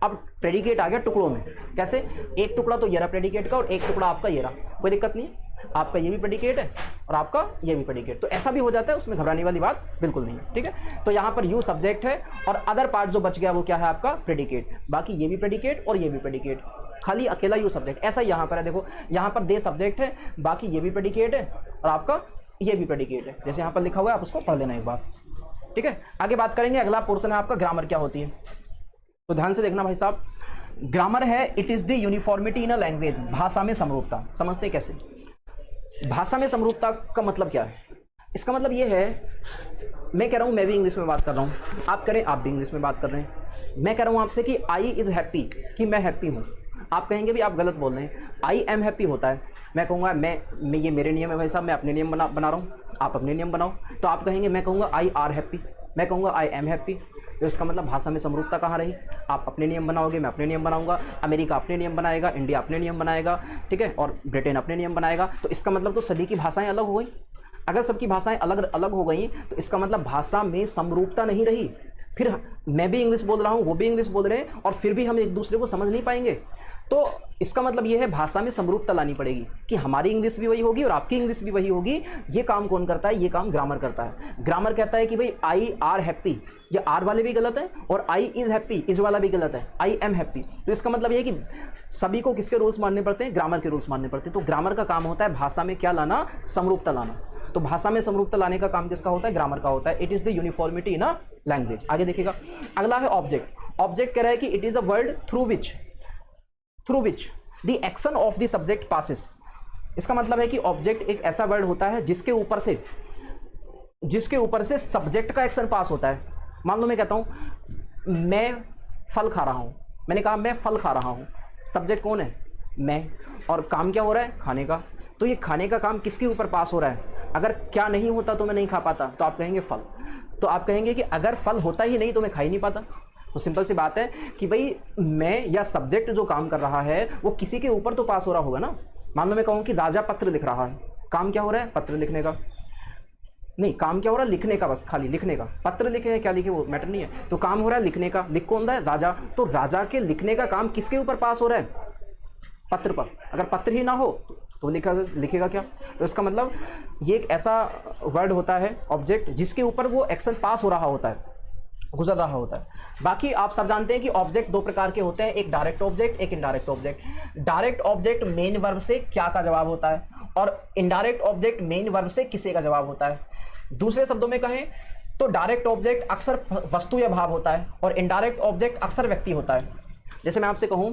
अब प्रेडिकेट आ गया टुकड़ों में। कैसे? एक टुकड़ा तो ये रहा प्रेडिकेट का और एक टुकड़ा आपका ये रहा, कोई दिक्कत नहीं है। आपका ये भी प्रेडिकेट है और आपका ये भी प्रेडिकेट, तो ऐसा भी हो जाता है, उसमें घबराने वाली बात बिल्कुल नहीं है। ठीक है, तो यहाँ पर यू सब्जेक्ट है और अदर पार्ट जो बच गया वो क्या है आपका? प्रेडिकेट। बाकी ये भी प्रेडिकेट और ये भी प्रेडिकेट, खाली अकेला यू सब्जेक्ट। ऐसा यहाँ पर है, देखो यहाँ पर दे सब्जेक्ट है, बाकी ये भी प्रेडिकेट है और आपका ये भी प्रेडिकेट है, जैसे यहाँ पर लिखा हुआ है, आप उसको पढ़ लेना एक बार। ठीक है, आगे बात करेंगे। अगला पोर्शन है आपका ग्रामर क्या होती है, तो ध्यान से देखना भाई साहब। ग्रामर है it is the uniformity in a language, भाषा में समरूपता। समझते हैं कैसे? भाषा में समरूपता का मतलब क्या है? इसका मतलब ये है, मैं कह रहा हूँ मैं भी इंग्लिश में बात कर रहा हूँ, आप करें आप भी इंग्लिश में बात कर रहे हैं। मैं कह रहा हूँ आपसे कि आई इज हैप्पी, कि मैं हैप्पी हूँ, आप कहेंगे भी आप गलत बोल रहे हैं, आई एम हैप्पी होता है। मैं कहूँगा मैं ये मेरे नियम है भाई साहब, मैं अपने नियम बना रहा हूँ, आप अपने नियम बनाओ। तो आप कहेंगे, मैं कहूँगा आई आर हैप्पी, मैं कहूँगा आई एम हैप्पी, तो इसका मतलब भाषा में समरूपता कहाँ रही? आप अपने नियम बनाओगे, मैं अपने नियम बनाऊंगा, अमेरिका अपने नियम बनाएगा, इंडिया अपने नियम बनाएगा, ठीक है, और ब्रिटेन अपने नियम बनाएगा। तो इसका मतलब तो सभी की भाषाएं अलग हो गई। अगर सबकी भाषाएं अलग अलग हो गई तो इसका मतलब भाषा में समरूपता नहीं रही। फिर मैं भी इंग्लिश बोल रहा हूँ, वो भी इंग्लिश बोल रहे हैं, और फिर भी हम एक दूसरे को समझ नहीं पाएंगे। तो इसका मतलब ये है भाषा में समरूपता लानी पड़ेगी कि हमारी इंग्लिश भी वही होगी और आपकी इंग्लिश भी वही होगी। ये काम कौन करता है? ये काम ग्रामर करता है। ग्रामर कहता है कि भाई आई आर हैप्पी, ये आर वाले भी गलत है और आई इज हैप्पी इज वाला भी गलत है, आई एम हैप्पी। तो इसका मतलब ये है कि सभी को किसके रूल्स मानने पड़ते हैं? ग्रामर के रूल्स मानने पड़ते हैं। तो ग्रामर का काम होता है भाषा में क्या लाना? समरूपता लाना। तो भाषा में समरूपता लाने का काम किसका होता है? ग्रामर का होता है। It is the uniformity in a language. आगे देखिएगा, अगला है ऑब्जेक्ट। ऑब्जेक्ट कह रहा है कि it is a word through which the action of the subject passes. इसका मतलब है कि ऑब्जेक्ट एक ऐसा वर्ड होता है जिसके ऊपर से सब्जेक्ट का एक्शन पास होता है। मान लो मैं कहता हूं मैं फल खा रहा हूं, मैंने कहा मैं फल खा रहा हूं, सब्जेक्ट कौन है? मैं, और काम क्या हो रहा है? खाने का। तो ये खाने का काम किसके ऊपर पास हो रहा है? अगर क्या नहीं होता तो मैं नहीं खा पाता, तो आप कहेंगे फल। तो आप कहेंगे कि अगर फल होता ही नहीं तो मैं खा ही नहीं पाता। तो सिंपल सी बात है कि भाई मैं या सब्जेक्ट जो काम कर रहा है वो किसी के ऊपर तो पास हो रहा होगा ना। मान लो मैं कहूँ कि राजा पत्र लिख रहा है, काम क्या हो रहा है? पत्र लिखने का। नहीं, काम क्या हो रहा है? लिखने का, बस खाली लिखने का। पत्र लिखे क्या लिखे वो मैटर नहीं है, तो काम हो रहा है लिखने का। लिख कौन रहा है? राजा। तो राजा के लिखने का काम किसके ऊपर पास हो रहा है? पत्र पर। अगर पत्र ही ना हो तो लिखेगा क्या? तो इसका मतलब ये एक ऐसा वर्ड होता है ऑब्जेक्ट जिसके ऊपर वो एक्शन पास हो रहा होता है, गुजर रहा होता है। बाकी आप सब जानते हैं कि ऑब्जेक्ट दो प्रकार के होते हैं, एक डायरेक्ट ऑब्जेक्ट, एक indirect object. Direct object main verb से क्या का जवाब होता है और इनडायरेक्ट ऑब्जेक्ट मेन वर्ब से किसे का जवाब होता है। दूसरे शब्दों में कहें तो डायरेक्ट ऑब्जेक्ट अक्सर वस्तु या भाव होता है और इनडायरेक्ट ऑब्जेक्ट अक्सर व्यक्ति होता है। जैसे मैं आपसे कहूं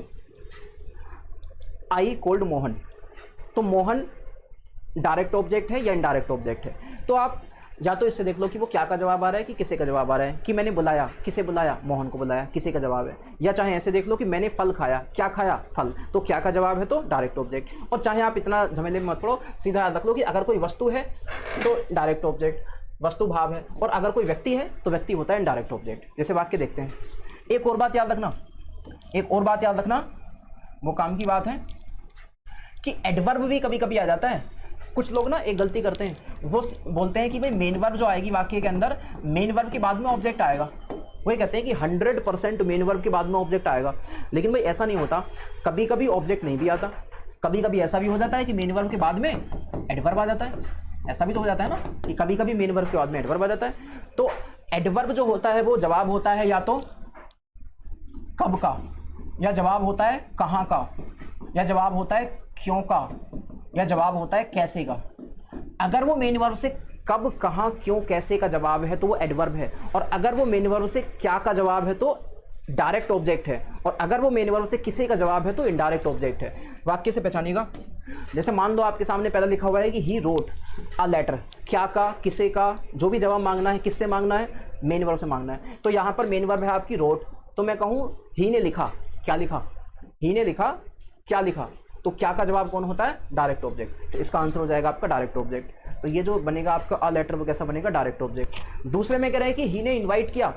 आई कोल्ड मोहन, तो मोहन डायरेक्ट ऑब्जेक्ट है या इनडायरेक्ट ऑब्जेक्ट है? तो आप या तो इससे देख लो कि वो क्या का जवाब आ रहा है कि किसे का जवाब आ रहा है। कि मैंने बुलाया, किसे बुलाया? मोहन को बुलाया, किसे का जवाब है। या चाहे ऐसे देख लो कि मैंने फल खाया, क्या खाया? फल। तो क्या का जवाब है? तो डायरेक्ट ऑब्जेक्ट। और चाहे आप इतना झमेले में मत पड़ो, सीधा याद रख लो कि अगर कोई वस्तु है तो डायरेक्ट ऑब्जेक्ट, वस्तु भाव है, और अगर कोई व्यक्ति है तो व्यक्ति होता है इनडायरेक्ट ऑब्जेक्ट। जैसे वाक्य देखते हैं। एक और बात याद रखना, वो काम की बात है कि एडवर्ब भी कभी कभी आ जाता है। कुछ लोग ना एक गलती करते हैं, वो बोलते हैं कि भाई मेन वर्ब जो आएगी वाक्य के अंदर, मेन वर्ब के बाद में ऑब्जेक्ट आएगा। वही कहते हैं कि 100% मेन वर्ब के बाद में ऑब्जेक्ट आएगा, लेकिन भाई ऐसा नहीं होता। कभी कभी ऑब्जेक्ट नहीं भी आता, कभी कभी ऐसा भी हो जाता है कि मेन वर्ब के बाद में एडवर्ब आ जाता है। ऐसा भी तो हो जाता है ना कि कभी कभी मेन वर्ब के बाद में एडवर्ब आ जाता है। तो एडवर्ब जो होता है वो जवाब होता है या तो कब का, या जवाब होता है कहाँ का, या जवाब होता है क्यों का, या जवाब होता है कैसे का। अगर वो मेन वर्ब से कब, कहाँ, क्यों, कैसे का जवाब है तो वो एडवर्ब है, और अगर वो मेन वर्ब से क्या का जवाब है तो डायरेक्ट ऑब्जेक्ट है, और अगर वो मेन वर्ब से किसे का जवाब है तो इनडायरेक्ट ऑब्जेक्ट है। वाक्य से पहचानिएगा। जैसे मान लो आपके सामने पहला लिखा हुआ है कि ही रोट अ लेटर, क्या का, किसे का, जो भी जवाब मांगना है किससे मांगना है? मेन वर्ब से मांगना है। तो यहाँ पर मेन वर्ब है आपकी रोट, तो मैं कहूँ ही ने लिखा, क्या लिखा? ही ने लिखा, क्या लिखा? तो क्या का जवाब कौन होता है? Direct object. तो इसका आंसर हो जाएगा आपका डायरेक्ट ऑब्जेक्ट। तो ये जो बनेगा आपका अ लेटर वो कैसा बनेगा? Direct object. दूसरे में कह रहे हैं कि ही ने इन्वाइट किया,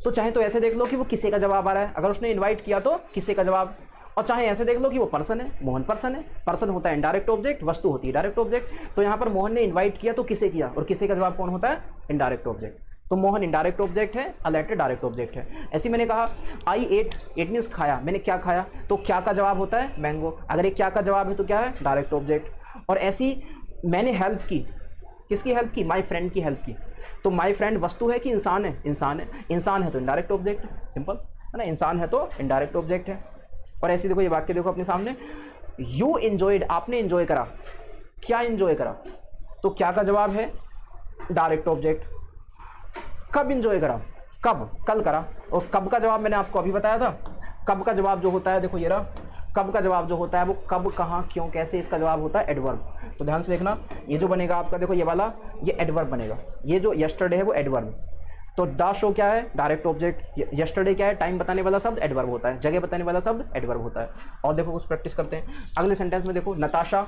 तो चाहे तो ऐसे देख लो कि वो किसे का जवाब आ रहा है, अगर उसने इन्वाइट किया तो किसे का जवाब, और चाहे ऐसे देख लो कि वो पर्सन है, मोहन पर्सन है। पर्सन होता है इनडायरेक्ट ऑब्जेक्ट, वस्तु होती है डायरेक्ट ऑब्जेक्ट। तो यहाँ पर मोहन ने इन्वाइट किया तो किसे किया, और किसे का जवाब कौन होता है? Indirect object. तो मोहन इनडायरेक्ट ऑब्जेक्ट है, अ लेटर डायरेक्ट ऑब्जेक्ट है। ऐसे मैंने कहा आई एट, एट मीन्स खाया, मैंने क्या खाया, तो क्या का जवाब होता है मैंगो। अगर ये क्या का जवाब है तो क्या है डायरेक्ट ऑब्जेक्ट। और ऐसी मैंने हेल्प की, किसकी हेल्प की, माई फ्रेंड की हेल्प की, तो माई फ्रेंड वस्तु है कि इंसान है, इंसान है, इंसान है तो इनडायरेक्ट ऑब्जेक्ट है, सिंपल है ना, इंसान है तो इनडायरेक्ट ऑब्जेक्ट है। और ऐसे देखो ये वाक्य देखो अपने सामने, यू एंजॉयड, आपने एंजॉय करा, क्या एंजॉय करा, तो क्या का जवाब है डायरेक्ट ऑब्जेक्ट। कब एंजॉय करा, कब, कल करा, और कब का जवाब मैंने आपको अभी बताया था। कब का जवाब जो होता है देखो ये रहा, कब का जवाब जो होता है वो कब, कहाँ, क्यों, कैसे, इसका जवाब होता है एडवर्ब। तो ध्यान से देखना, ये जो बनेगा आपका देखो ये वाला, ये एडवर्ब बनेगा, ये जो यस्टरडे है वो एडवर्ब। तो द शो क्या है डायरेक्ट ऑब्जेक्ट, यस्टरडे क्या है टाइम बताने वाला शब्द एडवर्ब होता है, जगह बताने वाला शब्द एडवर्ब होता है। और देखो कुछ प्रैक्टिस करते हैं। अगले सेंटेंस में देखो नताशा,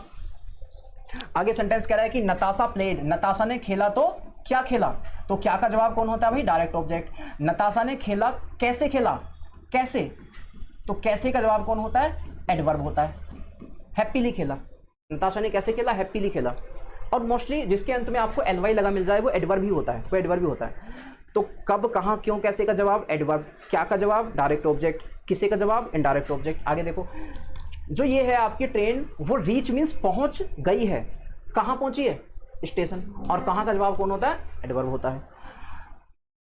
आगे सेंटेंस कह रहा है कि नताशा प्लेड, नताशा ने खेला तो क्या खेला, तो क्या का जवाब कौन होता है भाई डायरेक्ट ऑब्जेक्ट। नताशा ने खेला, कैसे खेला, कैसे, तो कैसे का जवाब कौन होता है एडवर्ब होता है। हैप्पीली खेला, नताशा ने कैसे खेला, हैप्पीली खेला। और मोस्टली जिसके अंत में आपको एलवाई लगा मिल जाए वो एडवर्ब ही होता है, वो एडवर्ब ही होता है। तो कब, कहाँ, क्यों, कैसे का जवाब एडवर्ब, क्या का जवाब डायरेक्ट ऑब्जेक्ट, किसे का जवाब इनडायरेक्ट ऑब्जेक्ट। आगे देखो जो ये है आपकी ट्रेन, वो रीच मीन्स पहुंच गई है, कहाँ पहुंची है स्टेशन, और कहाँ का जवाब कौन होता है एडवर्ब होता है।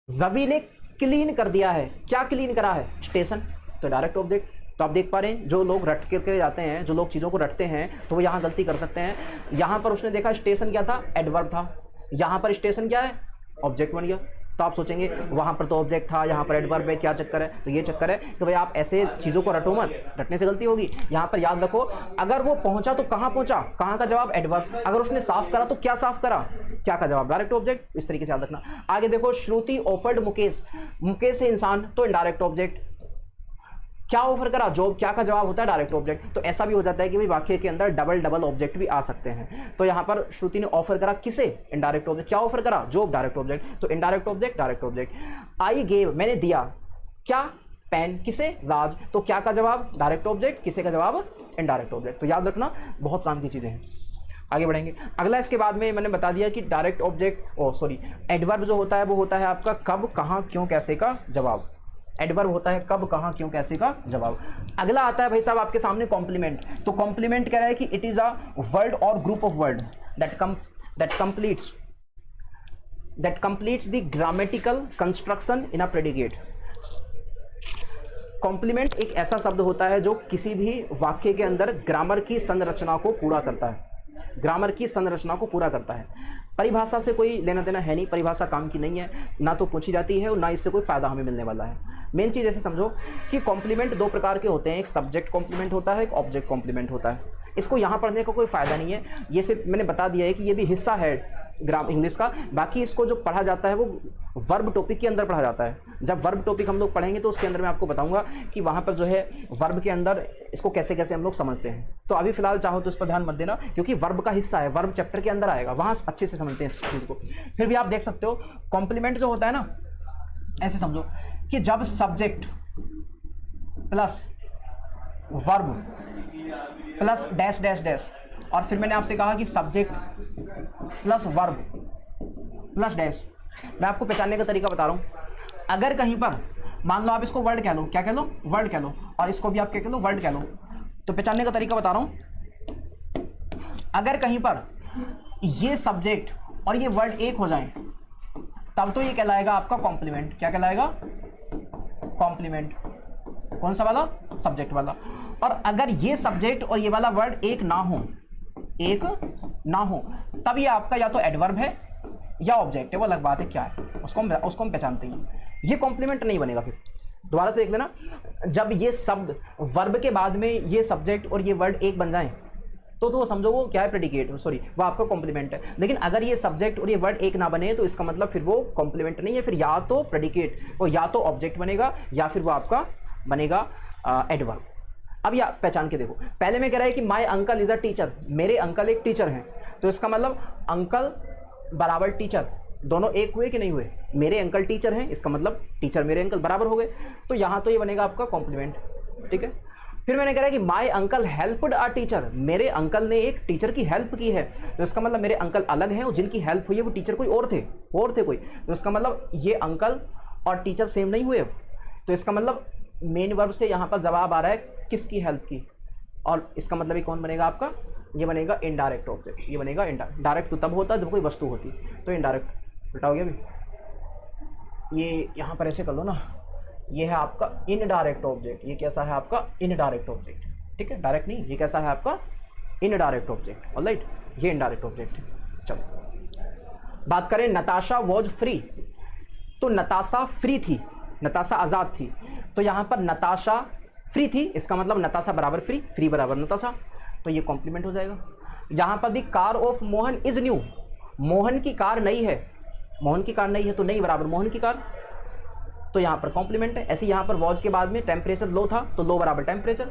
रवि ने क्लीन कर दिया है, क्या क्लीन करा है स्टेशन, तो डायरेक्ट ऑब्जेक्ट। तो आप देख पा रहे हैं जो लोग रट के जाते हैं, जो लोग चीज़ों को रटते हैं तो वो यहाँ गलती कर सकते हैं। यहाँ पर उसने देखा स्टेशन क्या था एडवर्ब था, यहाँ पर स्टेशन क्या है ऑब्जेक्ट बन गया। तो आप सोचेंगे वहाँ पर तो ऑब्जेक्ट था, यहाँ पर एडवर्ब है, क्या चक्कर है, तो ये चक्कर है कि भाई आप ऐसे चीज़ों को रटो मत, रटने से गलती होगी। यहाँ पर याद रखो अगर वो पहुँचा तो कहाँ पहुँचा, कहाँ का जवाब एडवर्ब, अगर उसने साफ करा तो क्या साफ करा, क्या का जवाब डायरेक्ट ऑब्जेक्ट। इस तरीके से याद रखना। आगे देखो श्रुति ऑफर्ड मुकेश, मुकेश से इंसान तो इनडायरेक्ट ऑब्जेक्ट, क्या ऑफर करा जॉब, क्या का जवाब होता है डायरेक्ट ऑब्जेक्ट। तो ऐसा भी हो जाता है कि भाई वाक्य के अंदर डबल डबल ऑब्जेक्ट भी आ सकते हैं। तो यहाँ पर श्रुति ने ऑफर करा किसे इनडायरेक्ट ऑब्जेक्ट, क्या ऑफर करा जॉब डायरेक्ट ऑब्जेक्ट, तो indirect object direct object. I gave मैंने दिया, क्या पेन, किसे राज, तो क्या का जवाब डायरेक्ट ऑब्जेक्ट, किसे का जवाब इनडायरेक्ट ऑब्जेक्ट। तो याद रखना बहुत काम की चीजें हैं। आगे बढ़ेंगे। अगला इसके बाद में मैंने बता दिया कि डायरेक्ट ऑब्जेक्ट एडवर्ब जो होता है वो होता है आपका कब, कहाँ, क्यों, कैसे का जवाब। एडवर्ब होता है कब, कहाँ, क्यों, कैसे का जवाब। अगला आता है भाई साहब आपके सामने कॉम्प्लीमेंट। तो कॉम्प्लीमेंट कह रहा है कि इट इज अ वर्ड और group of word that completes the grammatical construction in a predicate. Complement एक ऐसा शब्द होता है जो किसी भी वाक्य के अंदर ग्रामर की संरचना को पूरा करता है, ग्रामर की संरचना को पूरा करता है। परिभाषा से कोई लेना देना है नहीं, परिभाषा काम की नहीं है, ना तो पूछी जाती है और ना इससे कोई फायदा हमें मिलने वाला है। मेन चीज़ ऐसे समझो कि कॉम्प्लीमेंट दो प्रकार के होते हैं, एक सब्जेक्ट कॉम्प्लीमेंट होता है, एक ऑब्जेक्ट कॉम्प्लीमेंट होता है। इसको यहाँ पढ़ने का कोई फायदा नहीं है, ये सिर्फ मैंने बता दिया है कि ये भी हिस्सा है ग्राम इंग्लिश का। बाकी इसको जो पढ़ा जाता है वो वर्ब टॉपिक के अंदर पढ़ा जाता है। जब वर्ब टॉपिक हम लोग पढ़ेंगे तो उसके अंदर मैं आपको बताऊंगा कि वहाँ पर जो है वर्ब के अंदर इसको कैसे कैसे हम लोग समझते हैं। तो अभी फिलहाल चाहो तो इस पर ध्यान मत देना क्योंकि वर्ब का हिस्सा है, वर्ब चैप्टर के अंदर आएगा, वहाँ अच्छे से समझते हैं इस चीज़ को। फिर भी आप देख सकते हो कॉम्प्लीमेंट जो होता है ना, ऐसे समझो कि जब subject plus verb plus dash dash dash, और फिर मैंने आपसे कहा कि subject plus verb plus dash. मैं आपको पहचानने का तरीका बता रहा हूँ। अगर कहीं पर मान लो आप इसको वर्ड कह लो, क्या कह लो, वर्ड कह लो, और इसको भी आप क्या कह लो, वर्ड कह लो। तो पहचानने का तरीका बता रहा हूँ। अगर कहीं पर ये सब्जेक्ट और ये वर्ड एक हो जाए तब तो ये कहलाएगा आपका कॉम्प्लीमेंट। क्या कहलाएगा, कॉम्प्लीमेंट। कौन सा वाला, सब्जेक्ट वाला। और अगर ये सब्जेक्ट और ये वाला वर्ड एक ना हो, एक ना हो, तब ये आपका या तो एडवर्ब है या ऑब्जेक्ट है, वो अलग बात है क्या है, उसको हम पहचानते हैं। ये कॉम्प्लीमेंट नहीं बनेगा। फिर दोबारा से देख लेना, जब ये शब्द वर्ब के बाद में ये सब्जेक्ट और ये वर्ड एक बन जाएं तो वो समझो वो क्या है, प्रेडिकेट, वो आपका कॉम्प्लीमेंट है। लेकिन अगर ये सब्जेक्ट और ये वर्ड एक ना बने तो इसका मतलब फिर वो कॉम्प्लीमेंट नहीं है, फिर या तो प्रेडिकेट और या तो ऑब्जेक्ट बनेगा या फिर वो आपका बनेगा एडवर्ब। अब या पहचान के देखो, पहले में कह रहा है कि my uncle is a teacher, मेरे अंकल एक टीचर हैं, तो इसका मतलब अंकल बराबर टीचर, दोनों एक हुए कि नहीं हुए। मेरे अंकल टीचर हैं, इसका मतलब टीचर मेरे अंकल बराबर हो गए, तो यहाँ तो ये बनेगा आपका कॉम्प्लीमेंट। ठीक है। फिर मैंने कहा कि my uncle helped a teacher, मेरे अंकल ने एक टीचर की हेल्प की है, तो इसका मतलब मेरे अंकल अलग हैं और जिनकी हेल्प हुई है वो टीचर कोई और थे कोई, तो इसका मतलब ये अंकल और टीचर सेम नहीं हुए, तो इसका मतलब मेन वर्ब से यहाँ पर जवाब आ रहा है किसकी हेल्प की, और इसका मतलब ये कौन बनेगा आपका, ये बनेगा इनडायरेक्ट ऑब्जेक्ट, ये बनेगा डायरेक्ट तो तब होता जब कोई वस्तु होती, तो इनडायरेक्ट उल्टा हो गया अभी, ये यहाँ पर ऐसे कर लो ना, ये है आपका इनडायरेक्ट ऑब्जेक्ट, ये कैसा है आपका इनडायरेक्ट ऑब्जेक्ट, ठीक है, डायरेक्ट नहीं, ये कैसा है आपका इनडायरेक्ट ऑब्जेक्ट, ऑलराइट, ये इनडायरेक्ट ऑब्जेक्ट है। चलो बात करें नताशा वॉज फ्री, तो नताशा फ्री थी, नताशा आज़ाद थी, तो यहाँ पर नताशा फ्री थी, इसका मतलब नताशा बराबर फ्री, फ्री बराबर नताशा, तो ये कॉम्प्लीमेंट हो जाएगा। यहाँ पर भी car of Mohan is new, Mohan की कार नई है, मोहन की कार नई है तो नई बराबर मोहन की कार, तो यहाँ पर कॉम्प्लीमेंट है। ऐसे यहाँ पर वॉज के बाद में टेम्परेचर लो था तो लो बराबर टेम्परेचर,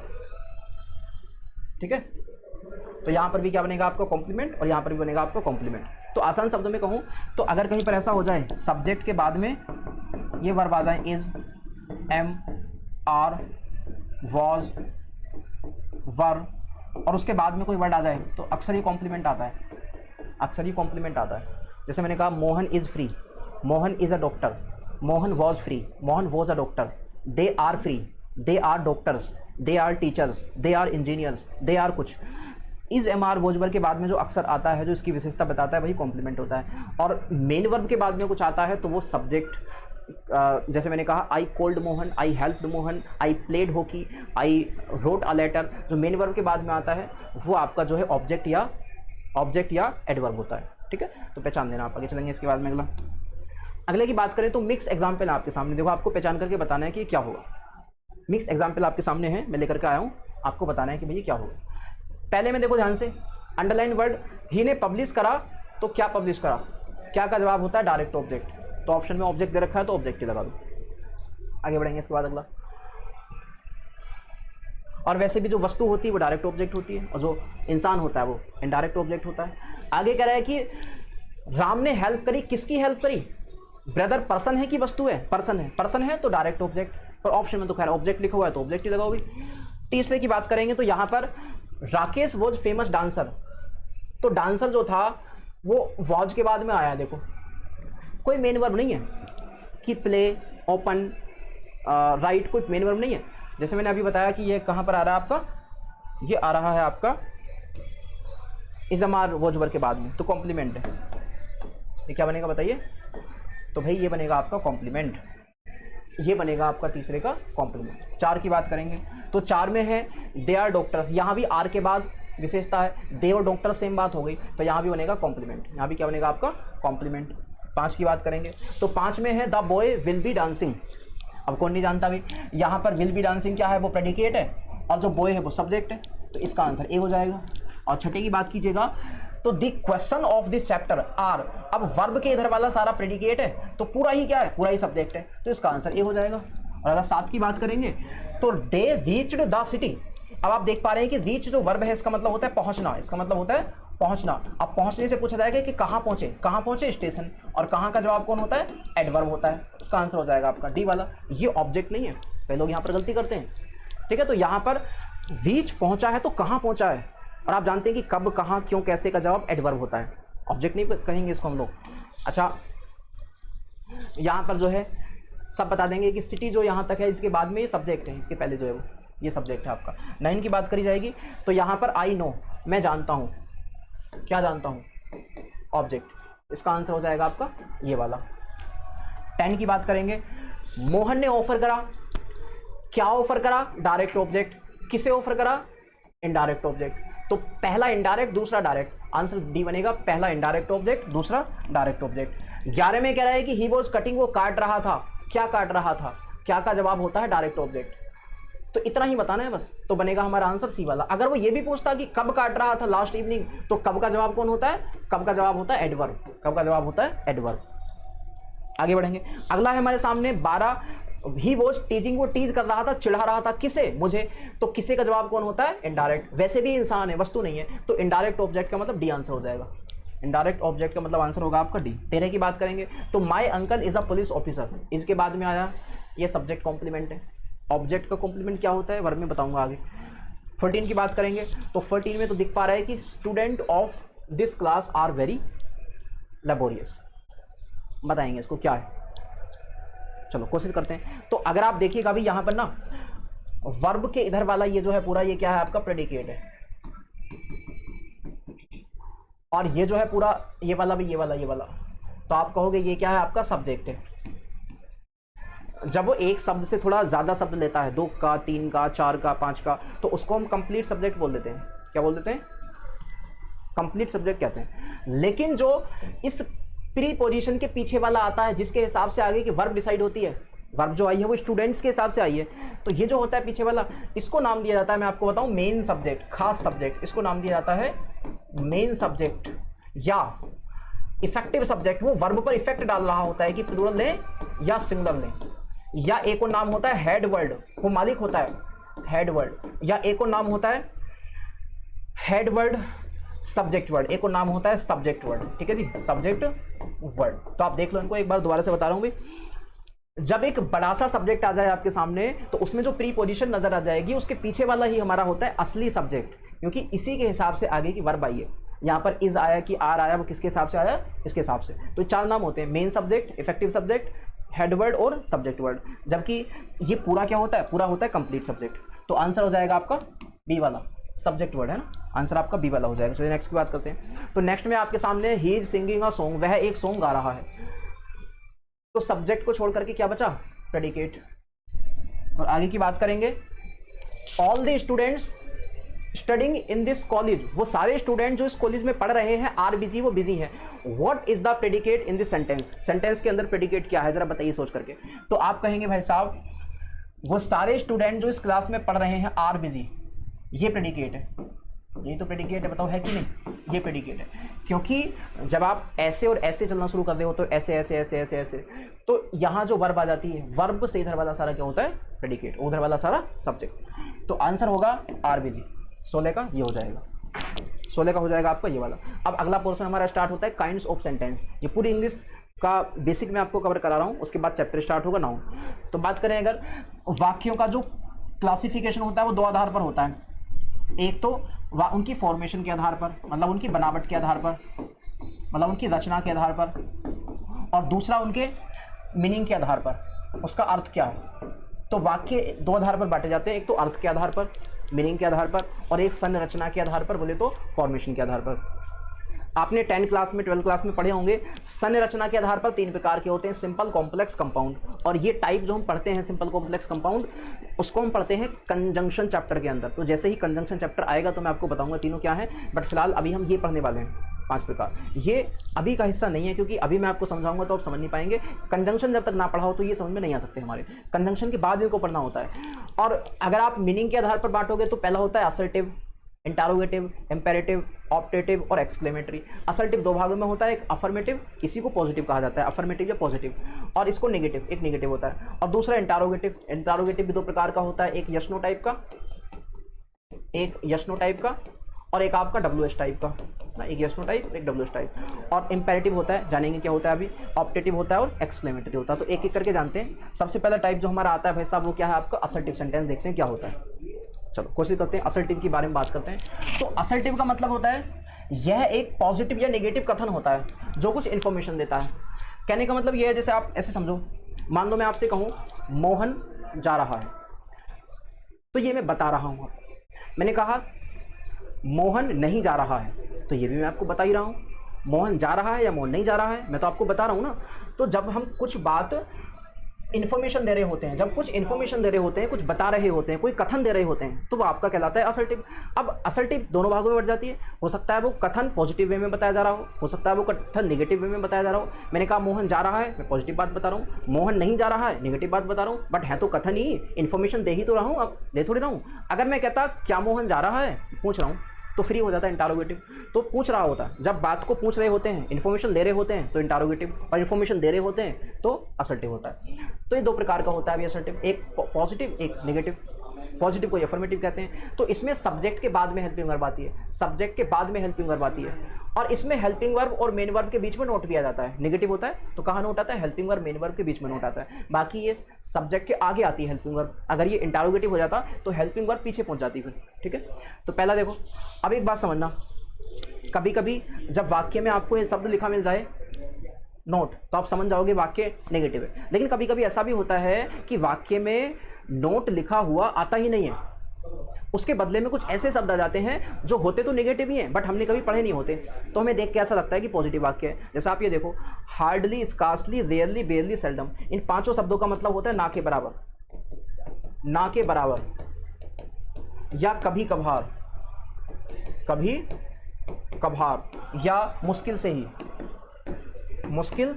ठीक है, तो यहाँ पर भी क्या बनेगा आपका कॉम्प्लीमेंट और यहाँ पर भी बनेगा आपका कॉम्प्लीमेंट। तो आसान शब्दों में कहूँ तो अगर कहीं पर ऐसा हो जाए सब्जेक्ट के बाद में ये वर्ब आ जाए इज, एम, आर, वॉज, वर, और उसके बाद में कोई वर्ड आ जाए तो अक्सर ही कॉम्प्लीमेंट आता है, अक्सर ही कॉम्प्लीमेंट आता है। जैसे मैंने कहा Mohan is free, Mohan is a doctor, Mohan was free, Mohan was a doctor, they are free, they are doctors, they are teachers, they are engineers, they are कुछ, is, am, are, was verb के बाद में जो अक्सर आता है जो इसकी विशेषता बताता है वही कॉम्प्लीमेंट होता है। और मेन वर्ब के बाद में कुछ आता है तो वो सब्जेक्ट, जैसे मैंने कहा I called Mohan, I helped Mohan, I played hockey, I wrote a letter, जो मेन वर्ब के बाद में आता है वो आपका जो है ऑब्जेक्ट या एडवर्ब होता है, ठीक है, तो पहचान देना आप। आगे चलेंगे इसके बाद में अगले की बात करें तो मिक्स एग्जाम्पल आपके सामने, देखो आपको पहचान करके बताना है कि क्या होगा। मिक्स एग्जाम्पल आपके सामने है, मैं लेकर के आया हूँ, आपको बताना है कि भैया क्या होगा। पहले में देखो ध्यान से, अंडरलाइन वर्ड ही ने पब्लिश करा, तो क्या पब्लिश करा, क्या का जवाब होता है डायरेक्ट ऑब्जेक्ट, तो ऑप्शन में ऑब्जेक्ट दे रखा है तो ऑब्जेक्ट ही लगा दो। आगे बढ़ेंगे इसके बाद अगला, और वैसे भी जो वस्तु होती है वो डायरेक्ट ऑब्जेक्ट होती है और जो इंसान होता है वो इनडायरेक्ट ऑब्जेक्ट होता है। आगे कह रहा है कि राम ने हेल्प करी, किसकी हेल्प करी, ब्रदर पर्सन है कि वस्तु है, पर्सन है तो डायरेक्ट ऑब्जेक्ट, पर ऑप्शन में तो खैर ऑब्जेक्ट लिखा हुआ है तो ऑब्जेक्ट ही लगाओगे। तीसरे की बात करेंगे तो यहाँ पर राकेश वॉज फेमस डांसर, तो डांसर जो था वो वॉज के बाद में आया, देखो कोई मेन वर्ब नहीं है कि प्ले, ओपन, राइट, कोई मेन वर्ब नहीं है। जैसे मैंने अभी बताया कि ये कहाँ पर आ रहा है आपका, ये आ रहा है आपका इजमार वॉज वर्ब के बाद में, तो कॉम्प्लीमेंट है, ये क्या बनेगा बताइए, तो भाई ये बनेगा आपका कॉम्प्लीमेंट, ये बनेगा आपका तीसरे का कॉम्प्लीमेंट। चार की बात करेंगे तो चार में है दे आर डॉक्टर्स, यहाँ भी आर के बाद विशेषता है, दे और डॉक्टर सेम बात हो गई, तो यहाँ भी बनेगा कॉम्प्लीमेंट, यहाँ भी क्या बनेगा आपका कॉम्प्लीमेंट। पाँच की बात करेंगे तो पाँच में है the boy will be dancing, अब कौन नहीं जानता भाई, यहाँ पर विल बी डांसिंग क्या है, वो प्रेडिकेट है और जो बॉय है वो सब्जेक्ट है, तो इसका आंसर ए हो जाएगा। और छठे की बात कीजिएगा तो the question of this chapter are, अब वर्ब के इधर वाला सारा प्रेडिकेट है तो पूरा ही क्या है, पूरा ही सब्जेक्ट है, तो इसका आंसर ए हो जाएगा। और अगर सात की बात करेंगे तो दे रीच्ड द सिटी, अब आप देख पा रहे हैं कि रीच जो वर्ब है इसका मतलब होता है पहुंचना, इसका मतलब होता है पहुंचना। अब पहुंचने से पूछा जाएगा कि कहाँ पहुंचे स्टेशन, और कहाँ का जवाब कौन होता है, एडवर्ब होता है, इसका आंसर हो जाएगा आपका डी वाला, ये ऑब्जेक्ट नहीं है, कई लोग यहाँ पर गलती करते हैं, ठीक है। तो यहाँ पर रीच पहुंचा है तो कहाँ पहुंचा है, और आप जानते हैं कि कब, कहाँ, क्यों, कैसे का जवाब एडवर्ब होता है, ऑब्जेक्ट नहीं कहेंगे इसको हम लोग। अच्छा यहाँ पर जो है सब बता देंगे कि सिटी जो यहाँ तक है इसके बाद में ये सब्जेक्ट है, इसके पहले जो है वो ये सब्जेक्ट है आपका। 9 की बात करी जाएगी तो यहाँ पर आई नो, मैं जानता हूँ, क्या जानता हूँ, ऑब्जेक्ट, इसका आंसर हो जाएगा आपका ये वाला। 10 की बात करेंगे, मोहन ने ऑफर करा, क्या ऑफर करा, डायरेक्ट ऑब्जेक्ट, किसे ऑफर करा, इनडायरेक्ट ऑब्जेक्ट, तो पहला इनडायरेक्ट दूसरा डायरेक्ट, आंसर डी बनेगा, पहला इनडायरेक्ट ऑब्जेक्ट दूसरा डायरेक्ट ऑब्जेक्ट। 11 में कह रहा है कि ही वॉज कटिंग, वो काट रहा था, क्या काट रहा था, क्या का जवाब होता है डायरेक्ट ऑब्जेक्ट, तो इतना ही बताना है बस, तो बनेगा हमारा आंसर सी वाला। अगर वो ये भी पूछता कि कब काट रहा था, लास्ट इवनिंग, तो कब का जवाब कौन होता है, कब का जवाब होता है एडवर्ब, कब का जवाब होता है एडवर्ब। आगे बढ़ेंगे, अगला है हमारे सामने 12, ही वॉज टीजिंग, वो टीज कर रहा था, चिढ़ा रहा था, किसे, मुझे, तो किसे का जवाब कौन होता है, इनडायरेक्ट, वैसे भी इंसान है, वस्तु नहीं है, तो इनडायरेक्ट ऑब्जेक्ट का मतलब डी आंसर हो जाएगा, इनडायरेक्ट ऑब्जेक्ट का मतलब आंसर होगा आपका डी। 13 की बात करेंगे तो my uncle is a police officer, इसके बाद में आया ये सब्जेक्ट कॉम्प्लीमेंट है, ऑब्जेक्ट का कॉम्प्लीमेंट क्या होता है वर्ब में बताऊंगा आगे। 14 की बात करेंगे तो 14 में तो दिख पा रहा है कि student of this class are very laborious, बताएंगे इसको क्या है। चलो कोशिश करते हैं। तो अगर आप देखिएगा अभी यहाँ पर ना वर्ब के इधर वाला ये जो है पूरा ये क्या है आपका प्रेडिकेट है, और ये जो है पूरा ये वाला भी ये वाला तो आप कहोगे ये क्या है आपका सब्जेक्ट है। जब वो एक शब्द से थोड़ा ज़्यादा शब्द लेता है, 2 का 3 का 4 का 5 का, तो उसको हम कंप्लीट सब्जेक्ट बोल देते हैं। क्या बोल देते हैं? कंप्लीट सब्जेक्ट कहते हैं। लेकिन जो इस प्रीपोजिशन के पीछे वाला आता है जिसके हिसाब से आगे की वर्ब डिसाइड होती है, वर्ब जो आई है वो स्टूडेंट्स के हिसाब से आई है, तो ये जो होता है पीछे वाला, इसको नाम दिया जाता है, मैं आपको बताऊं, मेन सब्जेक्ट, खास सब्जेक्ट। इसको नाम दिया जाता है मेन सब्जेक्ट या इफेक्टिव सब्जेक्ट। वो वर्ब पर इफेक्ट डाल रहा होता है कि प्लूरल लें या सिंगुलर लें। या एक और नाम होता है हेड वर्ड, वो मालिक होता है हेड वर्ड। या एक और नाम होता है हेड वर्ड सब्जेक्ट वर्ड, एक और नाम होता है सब्जेक्ट वर्ड। ठीक है जी, सब्जेक्ट वर्ड। तो आप देख लो इनको, एक बार दोबारा से बता रहा हूं भाई। जब एक बड़ा सा सब्जेक्ट आ जाए आपके सामने तो उसमें जो प्रीपोजिशन नजर आ जाएगी उसके पीछे वाला ही हमारा होता है असली सब्जेक्ट, क्योंकि इसी के हिसाब से आगे की वर्ब आई है। यहाँ पर इज आया कि आर आया, वो किसके हिसाब से आया? इसके हिसाब से। तो 4 नाम होते हैं, main subject, effective subject, head word और सब्जेक्ट वर्ड। जबकि ये पूरा क्या होता है? पूरा होता है कंप्लीट सब्जेक्ट। तो आंसर हो जाएगा आपका बी वाला, सब्जेक्ट वर्ड है ना, आंसर आपका बी वाला हो जाएगा। चलिए नेक्स्ट की बात करते हैं। तो नेक्स्ट में आपके सामने he is singing a song, वह एक सॉन्ग गा रहा है। तो सब्जेक्ट को छोड़ करके क्या बचा? प्रेडिकेट। और आगे की बात करेंगे, all the students studying in this college, वो सारे स्टूडेंट जो इस कॉलेज में पढ़ रहे हैं आर बिजी, वो बिजी है। What is the predicate in this sentence, sentence के अंदर प्रेडिकेट क्या है जरा बताइए सोच करके। तो आप कहेंगे भाई साहब वो सारे स्टूडेंट जो इस क्लास में पढ़ रहे हैं आर बिजी, ये प्रेडिकेट है, ये तो प्रेडिकेट है, बताओ है कि नहीं? ये प्रेडिकेट है, क्योंकि जब आप ऐसे और ऐसे चलना शुरू कर दे हो तो ऐसे ऐसे ऐसे ऐसे ऐसे, तो यहाँ जो वर्ब आ जाती है, वर्ब से इधर वाला सारा क्या होता है? प्रेडिकेट, उधर वाला सारा सब्जेक्ट। तो आंसर होगा आर बिजी, 16 का ये हो जाएगा, 16 का हो जाएगा आपका ये वाला। अब अगला पोर्शन हमारा स्टार्ट होता है काइंड्स ऑफ सेंटेंस। ये पूरी इंग्लिश का बेसिक मैं आपको कवर करा रहा हूँ, उसके बाद चैप्टर स्टार्ट होगा नाउन। तो बात करें अगर वाक्यों का जो क्लासिफिकेशन होता है वो 2 आधार पर होता है। एक तो उनकी फॉर्मेशन के आधार पर, मतलब उनकी बनावट के आधार पर, मतलब उनकी रचना के आधार पर, और दूसरा उनके मीनिंग के आधार पर, उसका अर्थ क्या है। तो वाक्य 2 आधार पर बांटे जाते हैं, एक तो अर्थ के आधार पर, मीनिंग के आधार पर, और एक संरचना के आधार पर, बोले तो फॉर्मेशन के आधार पर। आपने 10 क्लास में 12 क्लास में पढ़े होंगे, संरचना के आधार पर 3 प्रकार के होते हैं, सिंपल, कॉम्प्लेक्स, कंपाउंड। और ये टाइप जो हम पढ़ते हैं सिंपल, कॉम्प्लेक्स, कंपाउंड, उसको हम पढ़ते हैं कंजंक्शन चैप्टर के अंदर। तो जैसे ही कंजंक्शन चैप्टर आएगा तो मैं आपको बताऊंगा तीनों क्या है, बट फिलहाल अभी हम ये पढ़ने वाले हैं 5 प्रकार। ये अभी का हिस्सा नहीं है क्योंकि अभी मैं आपको समझाऊंगा तो आप समझ नहीं पाएंगे। कंजंक्शन जब तक ना पढ़ा हो तो ये समझ में नहीं आ सकते हमारे, कंजंक्शन के बाद इनको पढ़ना होता है। और अगर आप मीनिंग के आधार पर बांटोगे तो पहला होता है असर्टिव, इंटरोगेटिव, इंपेरेटिव, ऑप्टेटिव और एक्सक्लेमेटरी। असर्टिव 2 भागों में होता है, एक अफर्मेटिव, इसी को पॉजिटिव कहा जाता है, अफर्मेटिव या पॉजिटिव, और इसको नेगेटिव, एक नेगेटिव होता है। और दूसरा इंटरोगेटिव, इंटरोगेटिव भी 2 प्रकार का होता है, एक यस नो टाइप का, एक यस नो टाइप का, और एक आपका WH टाइप का ना, एक यस नो टाइप, एक WH टाइप। और इंपेरेटिव होता है, जानेंगे क्या होता है अभी, ऑप्टेटिव होता है और एक्सक्लेमेटरी होता है। तो एक एक करके जानते हैं। सबसे पहला टाइप जो हमारा आता है भाई साहब वो क्या है आपका? Assertive sentence. देखते हैं क्या होता है, चलो कोशिश करते हैं असर्टिव के बारे में बात करते हैं। तो असर्टिव का मतलब होता है यह एक पॉजिटिव या नेगेटिव कथन होता है जो कुछ इन्फॉर्मेशन देता है। कहने का मतलब यह है, जैसे आप ऐसे समझो, मान लो मैं आपसे कहूँ मोहन जा रहा है, तो ये मैं बता रहा हूँ। मैंने कहा मोहन नहीं जा रहा है, तो ये भी मैं आपको बता ही रहा हूँ। मोहन जा रहा है या मोहन नहीं जा रहा है, मैं तो आपको बता रहा हूँ ना। तो जब हम कुछ बात इन्फॉर्मेशन दे रहे होते हैं, जब कुछ इन्फॉर्मेशन दे रहे होते हैं, कुछ बता रहे होते हैं, कोई कथन दे रहे होते हैं, तो वो आपका कहलाता है असर्टिव। अब असर्टिव 2 भागों में बढ़ जाती है। हो सकता है वो कथन पॉजिटिव वे में बताया जा रहा हो सकता है वो कथन नेगेटिव वे में बताया जा रहा हो। मैंने कहा मोहन जा रहा है, मैं पॉजिटिव बात बता रहा हूँ, मोहन नहीं जा रहा है, नेगेटिव बात बता रहा हूँ, बट है तो कथन ही, इन्फॉर्मेशन दे ही तो रहा हूँ, अब दे थोड़ी रहा हूँ। अगर मैं कहता क्या मोहन जा रहा है, पूछ रहा हूँ, तो फ्री हो जाता है इंटरोगेटिव। तो पूछ रहा होता है, जब बात को पूछ रहे होते हैं, इन्फॉर्मेशन ले रहे होते हैं तो इंटरोगेटिव, और इन्फॉर्मेशन दे रहे होते हैं तो असर्टिव होता है। तो ये 2 प्रकार का होता है अभी असर्टिव, एक पॉजिटिव, एक नेगेटिव। पॉजिटिव को अफर्मेटिव कहते हैं। तो इसमें सब्जेक्ट के बाद में हेल्पिंग वर्ब आती है, सब्जेक्ट के बाद में हेल्पिंग वर्ब आती है, और इसमें हेल्पिंग वर्ब और मेन वर्ब के बीच में नोट भी आ जाता है। नेगेटिव होता है तो कहाँ नोट आता है, हेल्पिंग वर्ब मेन वर्ब के बीच में नोट आता है। बाकी ये सब्जेक्ट के आगे आती है हेल्पिंग वर्ब। अगर ये इंटरोगेटिव हो जाता तो हेल्पिंग वर्ब पीछे पहुंच जाती फिर। ठीक है, तो पहला देखो। अब एक बात समझना, कभी कभी जब वाक्य में आपको ये शब्द लिखा मिल जाए नोट, तो आप समझ जाओगे वाक्य नेगेटिव है। लेकिन कभी कभी ऐसा भी होता है कि वाक्य में नोट लिखा हुआ आता ही नहीं है, उसके बदले में कुछ ऐसे शब्द आ जाते हैं जो होते तो नेगेटिव ही हैं बट हमने कभी पढ़े नहीं होते, तो हमें देख के ऐसा लगता है कि पॉजिटिव वाक्य है। जैसे आप ये देखो, hardly, scarcely, rarely, barely, seldom, इन पांचों शब्दों का मतलब होता है ना के बराबर, ना के बराबर, या कभी कभार, कभी कभार, या मुश्किल से ही, मुश्किल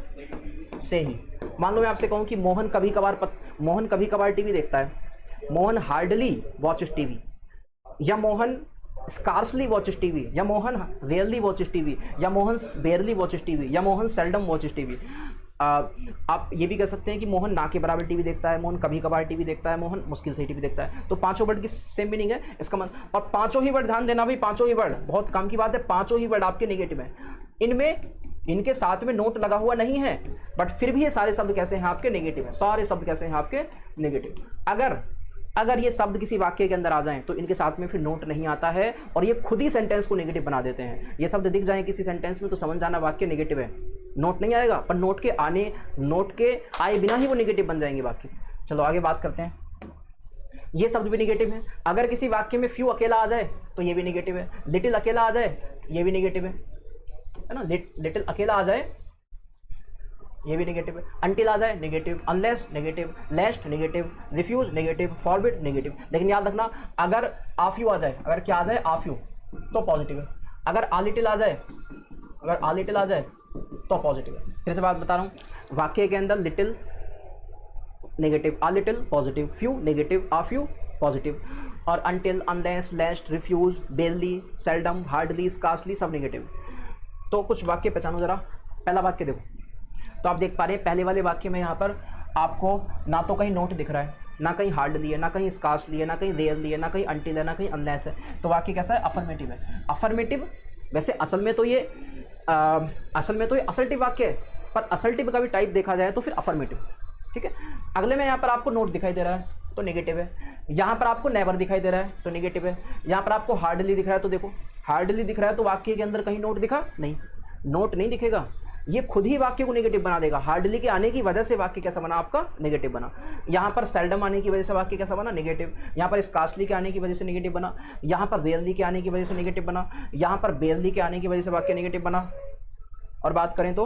से ही। मान लो मैं आपसे कहूं कि मोहन कभी कभार टीवी देखता है, मोहन हार्डली वॉचेस टीवी, या मोहन स्कार्सली वॉचेस टीवी, या मोहन रेयरली वॉचेस टीवी, या मोहन बेयरली वॉचेस टीवी, या मोहन सेल्डम वॉचेस टीवी। आप ये भी कह सकते हैं कि मोहन ना के बराबर टीवी देखता है, मोहन कभी कभार टीवी देखता है, मोहन मुश्किल से टीवी देखता है। तो पांचों वर्ड की सेम मीनिंग है इसका मतलब, और पांचों ही वर्ड, ध्यान देना भाई, पांचों ही वर्ड, बहुत काम की बात है, पांचों ही वर्ड आपके नेगेटिव है। इनमें इनके साथ में नोट लगा हुआ नहीं है, बट फिर भी ये सारे शब्द कैसे हैं आपके नेगेटिव हैं, सारे शब्द कैसे हैं आपके नेगेटिव। अगर ये शब्द किसी वाक्य के अंदर आ जाएं तो इनके साथ में फिर नोट नहीं आता है और ये खुद ही सेंटेंस को नेगेटिव बना देते हैं। ये शब्द दिख जाएं किसी सेंटेंस में तो समझ जाना वाक्य नेगेटिव है, नोट नहीं आएगा, पर नोट के आए बिना ही वो नेगेटिव बन जाएंगे वाक्य। चलो आगे बात करते हैं। ये शब्द भी नेगेटिव है। अगर किसी वाक्य में फ्यू अकेला आ जाए तो ये भी नेगेटिव है, लिटिल अकेला आ जाए ये भी नेगेटिव है ना, लिटिल अकेला आ जाए ये भी नेगेटिव है, अनटिल आ जाए negative, unless negative, lest negative, refuse negative, forbid negative. लेकिन याद रखना, अगर आफ यू आ जाए, अगर क्या आ जाए आफ यू, तो पॉजिटिव है। अगर आ लिटिल आ जाए, अगर आ लिटिल आ जाए तो पॉजिटिव है। फिर से बात बता रहा हूँ, वाक्य के अंदर little negative, a little positive, few negative, a few positive, और until, unless, lest, refuse, barely, seldom, hardly, scarcely सब नेगेटिव। तो कुछ वाक्य पहचानो जरा। पहला वाक्य देखो, तो आप देख पा रहे हैं पहले वाले वाक्य में यहाँ पर आपको ना तो कहीं नोट दिख रहा है, ना कहीं हार्डली है, ना कहीं स्कार्सली है, ना कहीं रेयरली है, ना कहीं अनटिल है, ना कहीं अनलेस है। तो वाक्य कैसा है, अफर्मेटिव है। अफर्मेटिव वैसे असल में तो ये असर्टिव वाक्य है, पर असर्टिव का भी टाइप देखा जाए तो फिर अफर्मेटिव। ठीक है, अगले में यहाँ पर आपको नोट दिखाई दे रहा है तो नेगेटिव है, यहाँ पर आपको नेवर दिखाई दे रहा है तो नेगेटिव है, यहाँ पर आपको हार्डली दिख रहा है तो देखो हार्डली दिख रहा है तो वाक्य के अंदर कहीं नोट दिखा नहीं, नोट नहीं दिखेगा, ये खुद ही वाक्य को नेगेटिव बना देगा। हार्डली के आने की वजह से वाक्य कैसा बना आपका, नेगेटिव बना। यहाँ पर सेल्डम आने की वजह से वाक्य कैसा बना, नेगेटिव। यहाँ पर स्कार्सली के आने की वजह से नेगेटिव बना, यहाँ पर रेयरली के आने की वजह से नेगेटिव बना, यहाँ पर बेयरली के आने की वजह से वाक्य नेगेटिव बना। और बात करें तो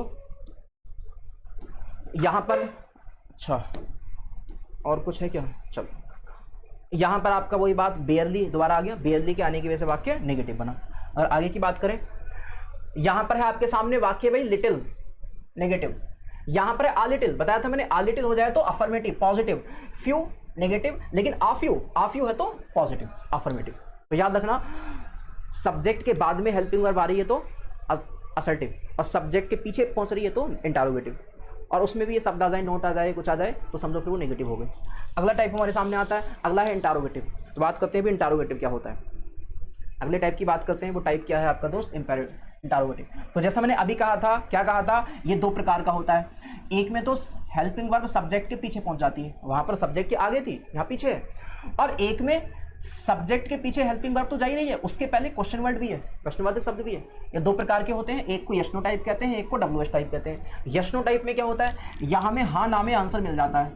यहाँ पर, अच्छा और कुछ है क्या, चलो यहाँ पर आपका वही बात, बेयरली दोबारा आ गया, बेयरली के आने की वजह से वाक्य नेगेटिव बना। और आगे की बात करें, यहाँ पर है आपके सामने वाक्य भाई लिटिल नेगेटिव, यहाँ पर है आ लिटिल, बताया था मैंने, आ लिटिल हो जाए तो अफर्मेटिव पॉजिटिव, फ्यू नेगेटिव, लेकिन आ फ्यू है तो पॉजिटिव अफर्मेटिव। तो याद रखना, सब्जेक्ट के बाद में हेल्पिंग वर्ब आ रही है तो असर्टिव, और सब्जेक्ट के पीछे पहुंच रही है तो इंटरोगेटिव, और उसमें भी ये शब्द आ जाए, नोट आ जाए, कुछ आ जाए तो समझो फिर वो नेगेटिव हो गई। अगला टाइप हमारे सामने आता है, अगला है इंटरोगेटिव। तो बात करते हैं भी इंटरोगेटिव क्या होता है। अगले टाइप की बात करते हैं, वो टाइप क्या है आपका दोस्त, इंटरोगेटिव। तो जैसा मैंने अभी कहा था, क्या कहा था, ये दो प्रकार का होता है। एक में तो हेल्पिंग वर्ब सब्जेक्ट के पीछे पहुंच जाती है, वहां पर सब्जेक्ट के आगे थी, यहाँ पीछे है। और एक में सब्जेक्ट के पीछे हेल्पिंग वर्ब तो जा ही रही है, उसके पहले क्वेश्चन वर्ड भी है, प्रश्नवाचक शब्द भी है। ये दो प्रकार के होते हैं, एक को यशनो टाइप कहते हैं, एक को डब्ल्यूएच टाइप कहते हैं। यशनो टाइप में क्या होता है, यहाँ में हाँ ना में आंसर मिल जाता है,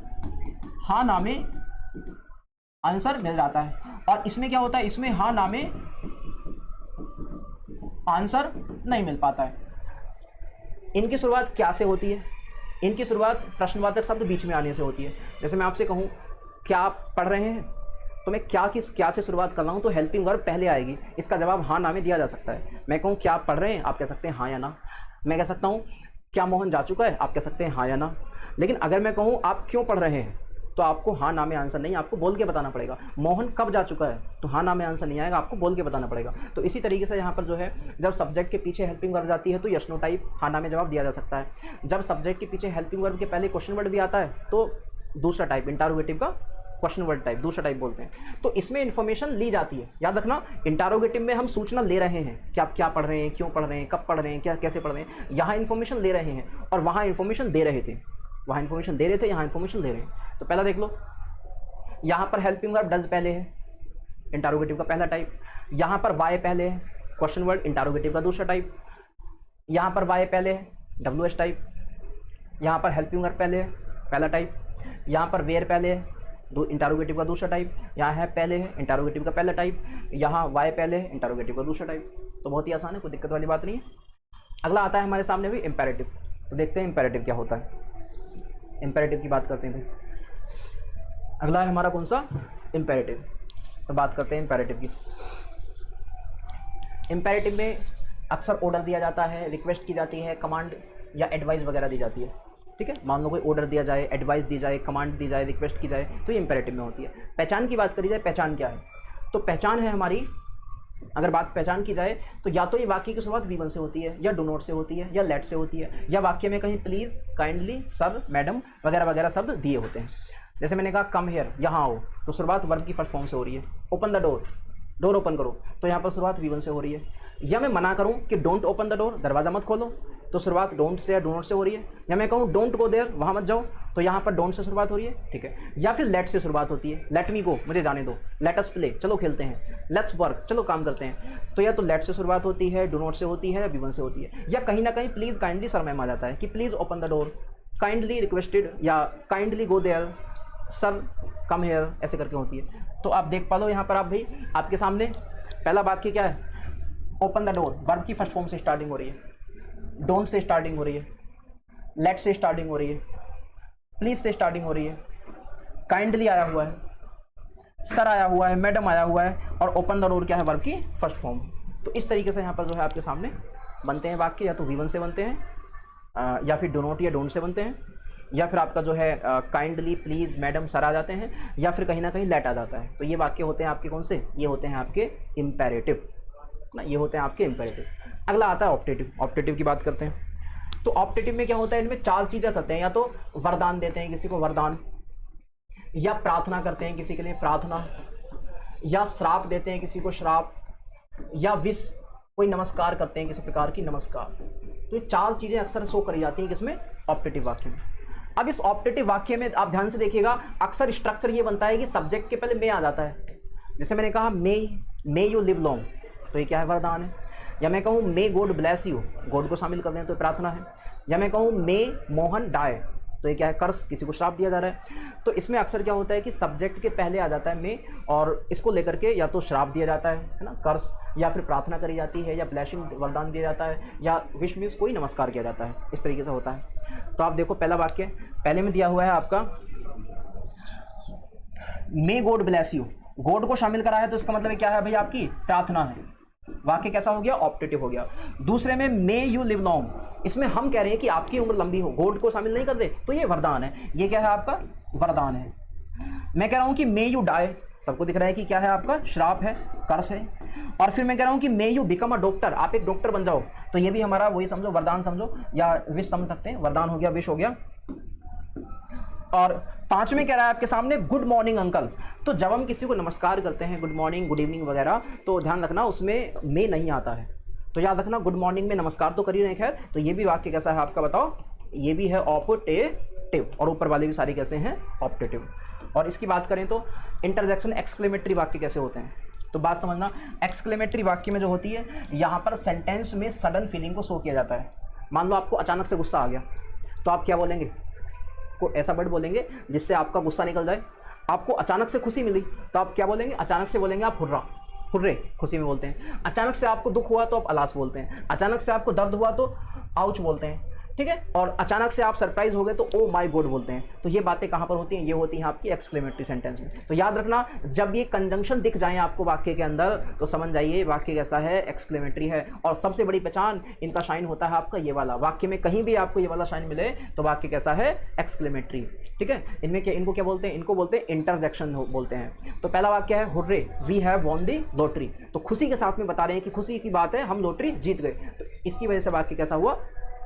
हाँ ना में आंसर मिल जाता है। और इसमें क्या होता है, इसमें हाँ ना में आंसर नहीं मिल पाता है। इनकी शुरुआत क्या से होती है, इनकी शुरुआत प्रश्नवाचक शब्द बीच में आने से होती है। जैसे मैं आपसे कहूँ क्या आप पढ़ रहे हैं, तो मैं क्या से शुरुआत कर रहा हूँ, तो हेल्पिंग वर्ब पहले आएगी, इसका जवाब हाँ ना में दिया जा सकता है। मैं कहूँ क्या आप पढ़ रहे हैं, आप कह सकते हैं हाँ या ना। मैं कह सकता हूँ क्या मोहन जा चुका है, आप कह सकते हैं हाँ या ना। लेकिन अगर मैं कहूँ आप क्यों पढ़ रहे हैं, तो आपको हाँ ना में आंसर नहीं, आपको बोल के बताना पड़ेगा। मोहन कब जा चुका है, तो हाँ ना में आंसर नहीं आएगा, आपको बोल के बताना पड़ेगा। तो इसी तरीके से यहाँ पर जो है, जब सब्जेक्ट के पीछे हेल्पिंग वर्ब जाती है तो यशनो टाइप हाँ ना में जवाब दिया जा सकता है। जब सब्जेक्ट के पीछे हेल्पिंग वर्ब के पहले क्वेश्चन वर्ड भी आता है तो दूसरा टाइप इंटरोगेटिव का क्वेश्चन वर्ड टाइप, दूसरा टाइप बोलते हैं। तो इसमें इंफॉर्मेशन ली जाती है, याद रखना। इंटरोगेटिव में हम सूचना ले रहे हैं कि आप क्या पढ़ रहे हैं, क्यों पढ़ रहे हैं, कब पढ़ रहे हैं, क्या कैसे पढ़ रहे हैं। यहाँ इन्फॉर्मेशन ले रहे हैं और वहाँ इन्फॉर्मेशन दे रहे थे, वहाँ इन्फॉर्मेशन दे रहे थे, यहाँ इन्फॉर्मेशन ले रहे हैं। तो पहला देख लो, यहाँ पर हेल्पिंग वर्ब डज पहले है, इंटरोगेटिव का पहला टाइप। यहाँ पर वाई पहले है, क्वेश्चन वर्ड, इंटरोगेटिव का दूसरा टाइप। यहाँ पर वाई पहले है, WH टाइप। यहाँ पर हेल्पिंग वर्ब पहले है, पहला टाइप। यहाँ पर वेयर पहले है, इंटरोगेटिव का दूसरा टाइप। यहाँ है पहले है, इंटरोगेटिव का पहला टाइप। यहाँ वाई पहले है, इंटरोगेटिव का दूसरा टाइप। तो बहुत ही आसान है, कोई दिक्कत वाली बात नहीं है। अगला आता है हमारे सामने भी इम्पेरेटिव। तो देखते हैं इम्पेरेटिव क्या होता है। इम्पेरेटिव की बात करते हैं भाई। अगला है हमारा कौन सा, इम्पेरेटिव। तो बात करते हैं इम्पेरेटिव की। इम्पेरेटिव में अक्सर ऑर्डर दिया जाता है, रिक्वेस्ट की जाती है, कमांड या एडवाइस वगैरह दी जाती है। ठीक है, मान लो कोई ऑर्डर दिया जाए, एडवाइस दी जाए, कमांड दी जाए, रिक्वेस्ट की जाए, तो ये इम्पेरेटिव में होती है। पहचान की बात करी जाए, पहचान क्या है? तो पहचान है हमारी, अगर बात पहचान की जाए तो या तो ये वाक्य की शुरुआत V1 से होती है, या डू नॉट से होती है, या लेट से होती है, या वाक्य में कहीं प्लीज़, काइंडली, सर, मैडम वगैरह वगैरह शब्द दिए होते हैं। जैसे मैंने कहा कम हेयर, यहाँ आओ, तो शुरुआत वर्ब की फर्स्ट फॉर्म से हो रही है। Open the door, door open करो, तो यहाँ पर शुरुआत V1 से हो रही है। या मैं मना करूँ कि डोंट ओपन द डोर, दरवाज़ा मत खोलो, तो शुरुआत डोंट से या डो नॉट से हो रही है। या मैं कहूँ डोंट गो देयर, वहाँ मत जाओ, तो यहाँ पर डोंट से शुरुआत हो रही है। ठीक है, या फिर लेट से शुरुआत होती है, लेट मी गो, मुझे जाने दो, लेट अस प्ले, चलो खेलते हैं, लेट्स वर्क, चलो काम करते हैं। तो या तो लेट से शुरुआत होती है, डो नॉट से होती है, या V1 से होती है। या कहीं ना कहीं प्लीज़, काइंडली, सर मैम आ जाता है कि please open the door, kindly requested, या kindly go there, sir come here, ऐसे करके होती है। तो आप देख पा लो यहाँ पर आप भाई, आपके सामने पहला वाक्य क्या है, ओपन द डोर, वर्ब की फर्स्ट फॉर्म से स्टार्टिंग हो रही है, डोंट से स्टार्टिंग हो रही है, लेट से स्टार्टिंग हो रही है, प्लीज से स्टार्टिंग हो रही है, काइंडली आया हुआ है, सर आया हुआ है, मैडम आया हुआ है, और ओपन द डोर क्या है, वर्ब की फर्स्ट फॉर्म। तो इस तरीके से यहाँ पर जो है आपके सामने बनते हैं वाक्य, या तो V1 से बनते हैं, या फिर डो नॉट या डोंट से बनते हैं, या फिर आपका जो है काइंडली, प्लीज़, मैडम, सर आ जाते हैं, या फिर कहीं ना कहीं लेट आ जाता है। तो ये वाक्य होते हैं आपके कौन से, ये होते हैं आपके इम्पेरेटिव ना, ये होते हैं आपके इम्पेरेटिव। अगला आता है ऑप्टेटिव। ऑप्टेटिव की बात करते हैं। तो ऑप्टेटिव में क्या होता है, इनमें चार चीज़ें करते हैं, या तो वरदान देते हैं किसी को वरदान, या प्रार्थना करते हैं किसी के लिए प्रार्थना, या श्राप देते हैं किसी को श्राप, या विश, कोई नमस्कार करते हैं किसी प्रकार की नमस्कार। तो ये चार चीज़ें अक्सर शो करी जाती हैं किसमें, ऑप्टेटिव वाक्य में। अब इस ऑप्टेटिव वाक्य में आप ध्यान से देखिएगा, अक्सर स्ट्रक्चर ये बनता है कि सब्जेक्ट के पहले मे आ जाता है। जैसे मैंने कहा मे यू लिव लॉन्ग, तो ये क्या है, वरदान है। या मैं कहूँ may God bless you, God को शामिल कर दें तो प्रार्थना है। या मैं कहूँ मे मोहन डाई, तो ये क्या है, कर्स, किसी को श्राप दिया जा रहा है। तो इसमें अक्सर क्या होता है कि सब्जेक्ट के पहले आ जाता है मे, और इसको लेकर के या तो श्राप दिया जाता है ना, कर्स, या फिर प्रार्थना करी जाती है, या ब्लेसिंग, वरदान दिया जाता है, या विश मीन्स कोई नमस्कार किया जाता है। इस तरीके से होता है। तो आप देखो पहला वाक्य पहले में दिया हुआ है आपका may God bless you, God को शामिल करा है, तो इसका मतलब क्या है भाई, आपकी प्रार्थना है। वाक्य कैसा हो गया, ऑप्टेटिव हो गया। दूसरे में मे यू लिव लॉन्ग, इसमें हम कह रहे हैं कि आपकी उम्र लंबी हो, गॉड को शामिल नहीं कर दे, तो ये वरदान है। ये क्या है, आपका वरदान है। मैं कह रहा हूं कि मे यू डाई, सबको दिख रहा है कि क्या है, आपका श्राप है, कर्स है। और फिर मैं कह रहा हूं कि may you become a doctor, आप एक डॉक्टर बन जाओ, तो ये भी हमारा वही समझो, वरदान समझो, या विश समझ सकते हैं, वरदान हो गया, विश हो गया। और पांचवें कह रहा है आपके सामने गुड मॉर्निंग अंकल, तो जब हम किसी को नमस्कार करते हैं, गुड मॉर्निंग, गुड इवनिंग वगैरह, तो ध्यान रखना उसमें मे नहीं आता है, तो याद रखना गुड मॉर्निंग में नमस्कार तो कर ही नहीं। खैर, तो ये भी वाक्य कैसा है आपका, बताओ, ये भी है ऑप्टेटिव, और ऊपर वाले भी सारे कैसे हैं, ऑप्टेटिव। और इसकी बात करें तो इंटरजेक्शन एक्सक्लेमेटरी वाक्य कैसे होते हैं, तो बात समझना, एक्सक्लेमेटरी वाक्य में जो होती है, यहाँ पर सेंटेंस में सडन फीलिंग को शो किया जाता है। मान लो आपको अचानक से गुस्सा आ गया, तो आप क्या बोलेंगे, को ऐसा वर्ड बोलेंगे जिससे आपका गुस्सा निकल जाए। आपको अचानक से खुशी मिली, तो आप क्या बोलेंगे, अचानक से बोलेंगे आप हुर्रा, हुर्रे, खुशी में बोलते हैं। अचानक से आपको दुख हुआ तो आप अलास बोलते हैं। अचानक से आपको दर्द हुआ तो आउच बोलते हैं, ठीक है। और अचानक से आप सरप्राइज हो गए तो ओ माय गॉड बोलते हैं। तो ये बातें कहाँ पर होती हैं, ये होती हैं आपकी एक्सक्लेमेटरी सेंटेंस में। तो याद रखना, जब ये कंजंक्शन दिख जाए आपको वाक्य के अंदर, तो समझ जाइए वाक्य कैसा है, एक्सक्लेमेटरी है। और सबसे बड़ी पहचान इनका साइन होता है आपका ये वाला, वाक्य में कहीं भी आपको ये वाला साइन मिले तो वाक्य कैसा है, एक्सक्लेमेटरी, ठीक है। इनमें क्या, इनको क्या बोलते हैं, इनको बोलते हैं इंटरजेक्शन बोलते हैं। तो पहला वाक्य है hurray we have won the lottery, तो खुशी के साथ में बता रहे हैं कि खुशी की बात है, हम लॉटरी जीत गए। तो इसकी वजह से वाक्य कैसा हुआ,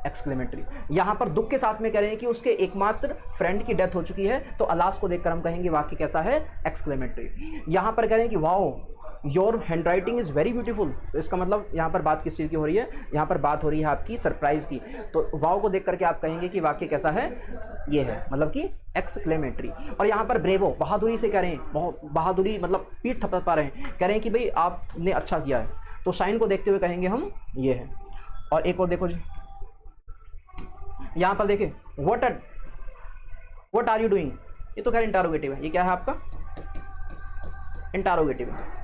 एक्सक्लेमेटरी। यहाँ पर दुख के साथ में कह रहे हैं कि उसके एकमात्र फ्रेंड की डेथ हो चुकी है, तो अलास को देखकर हम कहेंगे वाक्य कैसा है, एक्सक्लेमेटरी। यहाँ पर कह रहे हैं कि wow your hand writing is very beautiful, तो इसका मतलब यहाँ पर बात किस चीज़ की हो रही है, यहाँ पर बात हो रही है आपकी सरप्राइज की। तो वाओ को देख करके आप कहेंगे कि वाक्य कैसा है, ये है, मतलब कि एक्सक्लेमेटरी। और यहाँ पर ब्रेवो, बहादुरी से कह रहे हैं, बहुत बहादुरी मतलब पीठ थपथपा रहे हैं, कह रहे हैं कि भाई आपने अच्छा किया है, तो साइन को देखते हुए कहेंगे हम ये है। और एक और देखो जी, यहाँ पर देखिए व्हाट आर यू डूइंग, ये तो खैर इंटारोगेटिव है, ये क्या है आपका, इंटारोगेटिव है।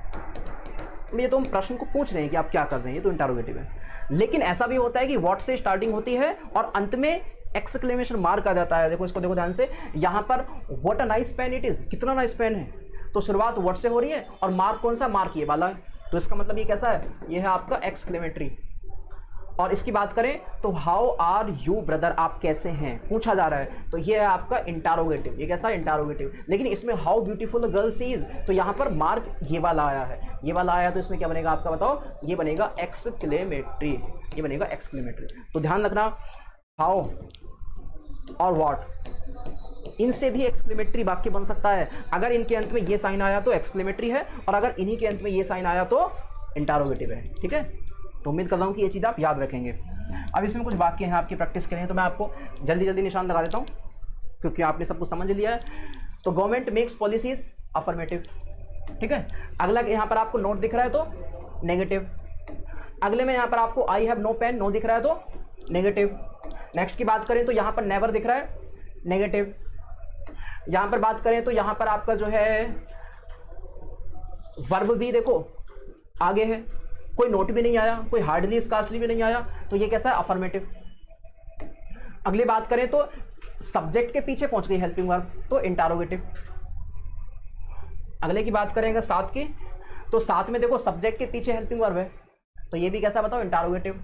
ये तो हम प्रश्न को पूछ रहे हैं कि आप क्या कर रहे हैं, ये तो इंटारोगेटिव है। लेकिन ऐसा भी होता है कि व्हाट से स्टार्टिंग होती है और अंत में एक्सक्लेमेशन मार्क आ जाता है। देखो इसको देखो ध्यान से, यहाँ पर what a nice pen it is, कितना नाइस पेन है, तो शुरुआत व्हाट से हो रही है और मार्क कौन सा, मार्क ये वाला है, तो इसका मतलब ये कैसा है, ये है आपका एक्सक्लेमेटरी। और इसकी बात करें तो हाउ आर यू ब्रदर, आप कैसे हैं, पूछा जा रहा है, तो ये है आपका इंटारोगेटिव, ये कैसा इंटारोगेटिव। लेकिन इसमें how beautiful the girl sees, तो यहाँ पर मार्क ये वाला आया है, ये वाला आया, तो इसमें क्या बनेगा आपका बताओ, ये बनेगा एक्सक्लेमेटरी, ये बनेगा एक्सक्लेमेटरी। तो ध्यान रखना हाउ और व्हाट, इनसे भी एक्सक्लेमेटरी वाक्य बन सकता है। अगर इनके अंत में ये साइन आया तो एक्सक्लेमेटरी है, और अगर इन्हीं के अंत में ये साइन आया तो इंटारोगेटिव है। ठीक है, तो उम्मीद कर रहा हूँ कि ये चीज़ आप याद रखेंगे। अब इसमें कुछ वाक्य हैं आपकी प्रैक्टिस के लिए, तो मैं आपको जल्दी जल्दी निशान लगा देता हूँ क्योंकि आपने सब कुछ समझ लिया है। तो गवर्नमेंट मेक्स पॉलिसीज अफर्मेटिव, ठीक है। अगला यहाँ पर आपको नोट दिख रहा है तो नेगेटिव। अगले में यहाँ पर आपको I have no pen, no दिख रहा है तो नेगेटिव। नेक्स्ट की बात करें तो यहाँ पर नेवर दिख रहा है, नेगेटिव। यहाँ पर बात करें तो यहाँ पर आपका जो है वर्ब भी देखो आगे है, कोई नोट भी नहीं आया, कोई हार्डली स्कार्सली भी नहीं आया, तो ये कैसा है, अफर्मेटिव। अगली बात करें तो सब्जेक्ट के पीछे पहुंच गई हेल्पिंग वर्ब, तो इंटारोगेटिव। अगले की बात करेंगे साथ की, तो साथ में देखो सब्जेक्ट के पीछे हेल्पिंग वर्ब है, तो ये भी कैसा बताओ, इंटारोगेटिव।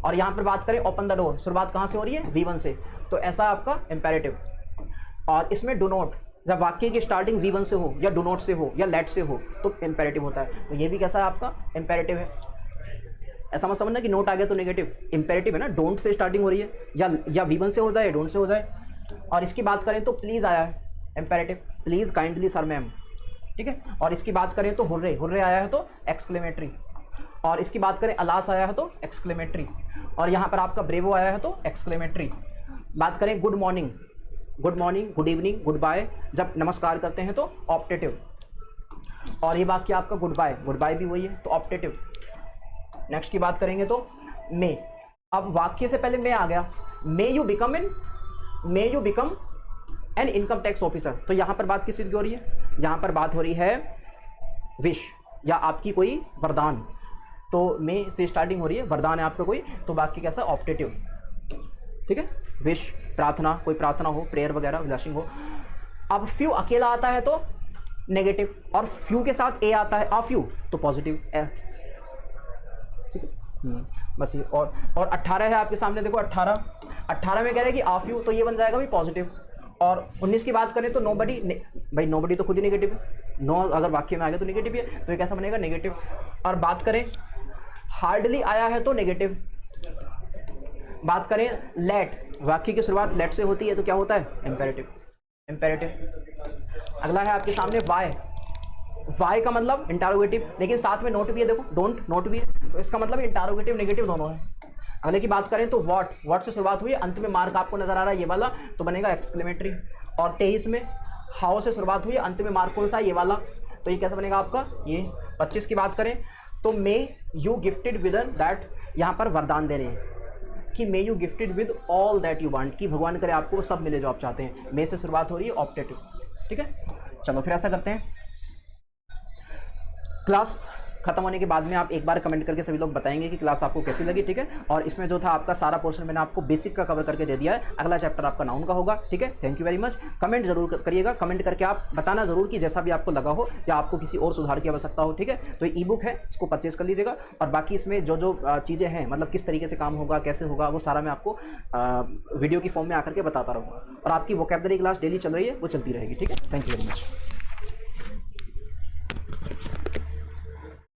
और यहां पर बात करें ओपन द डोर, शुरुआत कहां से हो रही है, V1 से, तो ऐसा आपका इंपेरेटिव। और इसमें डू नॉट, जब वाक्य की स्टार्टिंग V1 से हो या डू नॉट से हो या लेट से हो तो इंपेरेटिव होता है, तो ये भी कैसा है आपका, इंपेरेटिव है। ऐसा मत समझना कि नोट आ गया तो नेगेटिव, इंपेरेटिव है ना, डोंट से स्टार्टिंग हो रही है, या V1 से हो जाए, डोंट से हो जाए। और इसकी बात करें तो प्लीज आया है, imperative, please kindly sir ma'am, ठीक है। और इसकी बात करें तो हुर्रे, हुर्रे आया है तो एक्सक्लेमेटरी। और इसकी बात करें अलास आया है तो एक्सक्लेमेटरी। और यहाँ पर आपका ब्रेवो आया है तो एक्सक्लेमेटरी। बात करें good morning, good morning, good evening, goodbye, जब नमस्कार करते हैं तो ऑप्टेटिव। और ये वाक्य आपका गुड बाय, गुड बाय भी वही है तो ऑप्टेटिव। नेक्स्ट की बात करेंगे तो मे, अब वाक्य से पहले मे आ गया, may you become an income tax officer, तो यहाँ पर बात किस चीज़ की हो रही है, यहाँ पर बात हो रही है विश या आपकी कोई वरदान, तो मे से स्टार्टिंग हो रही है, वरदान है आपका कोई, तो वाक्य कैसा, ऑप्टेटिव, ठीक है। विश प्रार्थना, कोई प्रार्थना हो, प्रेयर वगैरह, विलासिंग हो। अब फ्यू अकेला आता है तो नेगेटिव, और फ्यू के साथ ए आता है, आ फ्यू, तो पॉजिटिव, ठीक है। बस ये। और 18 है आपके सामने, देखो 18 में कह रहे हैं कि आ फ्यू, तो ये बन जाएगा भी पॉजिटिव। और 19 की बात करें तो नोबडी, भाई नोबडी तो खुद ही नेगेटिव है, नो अगर वाक्य में आ गया तो नेगेटिव है, तो ये कैसा बनेगा, नेगेटिव। और बात करें हार्डली आया है तो नेगेटिव। बात करें लेट, वाक्य की शुरुआत लेट से होती है तो क्या होता है, इंपेरेटिव, इंपेरेटिव। अगला है आपके सामने वाई, वाई का मतलब इंटारोगेटिव, लेकिन साथ में नोट भी है, देखो डोंट, नोट भी है, तो इसका मतलब इंटारोगेटिव नेगेटिव दोनों है। अगले की बात करें तो व्हाट से शुरुआत हुई, अंत में मार्क आपको नजर आ रहा है ये वाला, तो बनेगा एक्सक्लेमेटरी। और 23 में हाउ से शुरुआत हुई, अंत में मार्क कौन सा, ये वाला, तो ये कैसा बनेगा आपका, ये। 25 की बात करें तो may you gifted with that, यहाँ पर वरदान दे रहे हैं कि may you gifted with all that you want, कि भगवान करे आपको वो सब मिले जो आप चाहते हैं। मे से शुरुआत हो रही है, ऑप्टेटिव, ठीक है। चलो फिर ऐसा करते हैं, क्लास खत्म होने के बाद में आप एक बार कमेंट करके सभी लोग बताएंगे कि क्लास आपको कैसी लगी, ठीक है। और इसमें जो था आपका सारा पोर्शन मैंने आपको बेसिक का कवर करके दे दिया है, अगला चैप्टर आपका नाउन का होगा, ठीक है। Thank you very much. Comment जरूर करिएगा, कमेंट करके आप बताना जरूर कि जैसा भी आपको लगा हो या आपको किसी और सुधार की आवश्यकता हो, ठीक है। तो ये ई बुक है, इसको परचेज कर लीजिएगा। और बाकी इसमें जो जो चीज़ें हैं, मतलब किस तरीके से काम होगा, कैसे होगा, वो सारा मैं आपको वीडियो की फॉर्म में आकर के बताता रहूँगा। और आपकी वोकैबुलरी क्लास डेली चल रही है, वो चलती रहेगी, ठीक है। Thank you very much.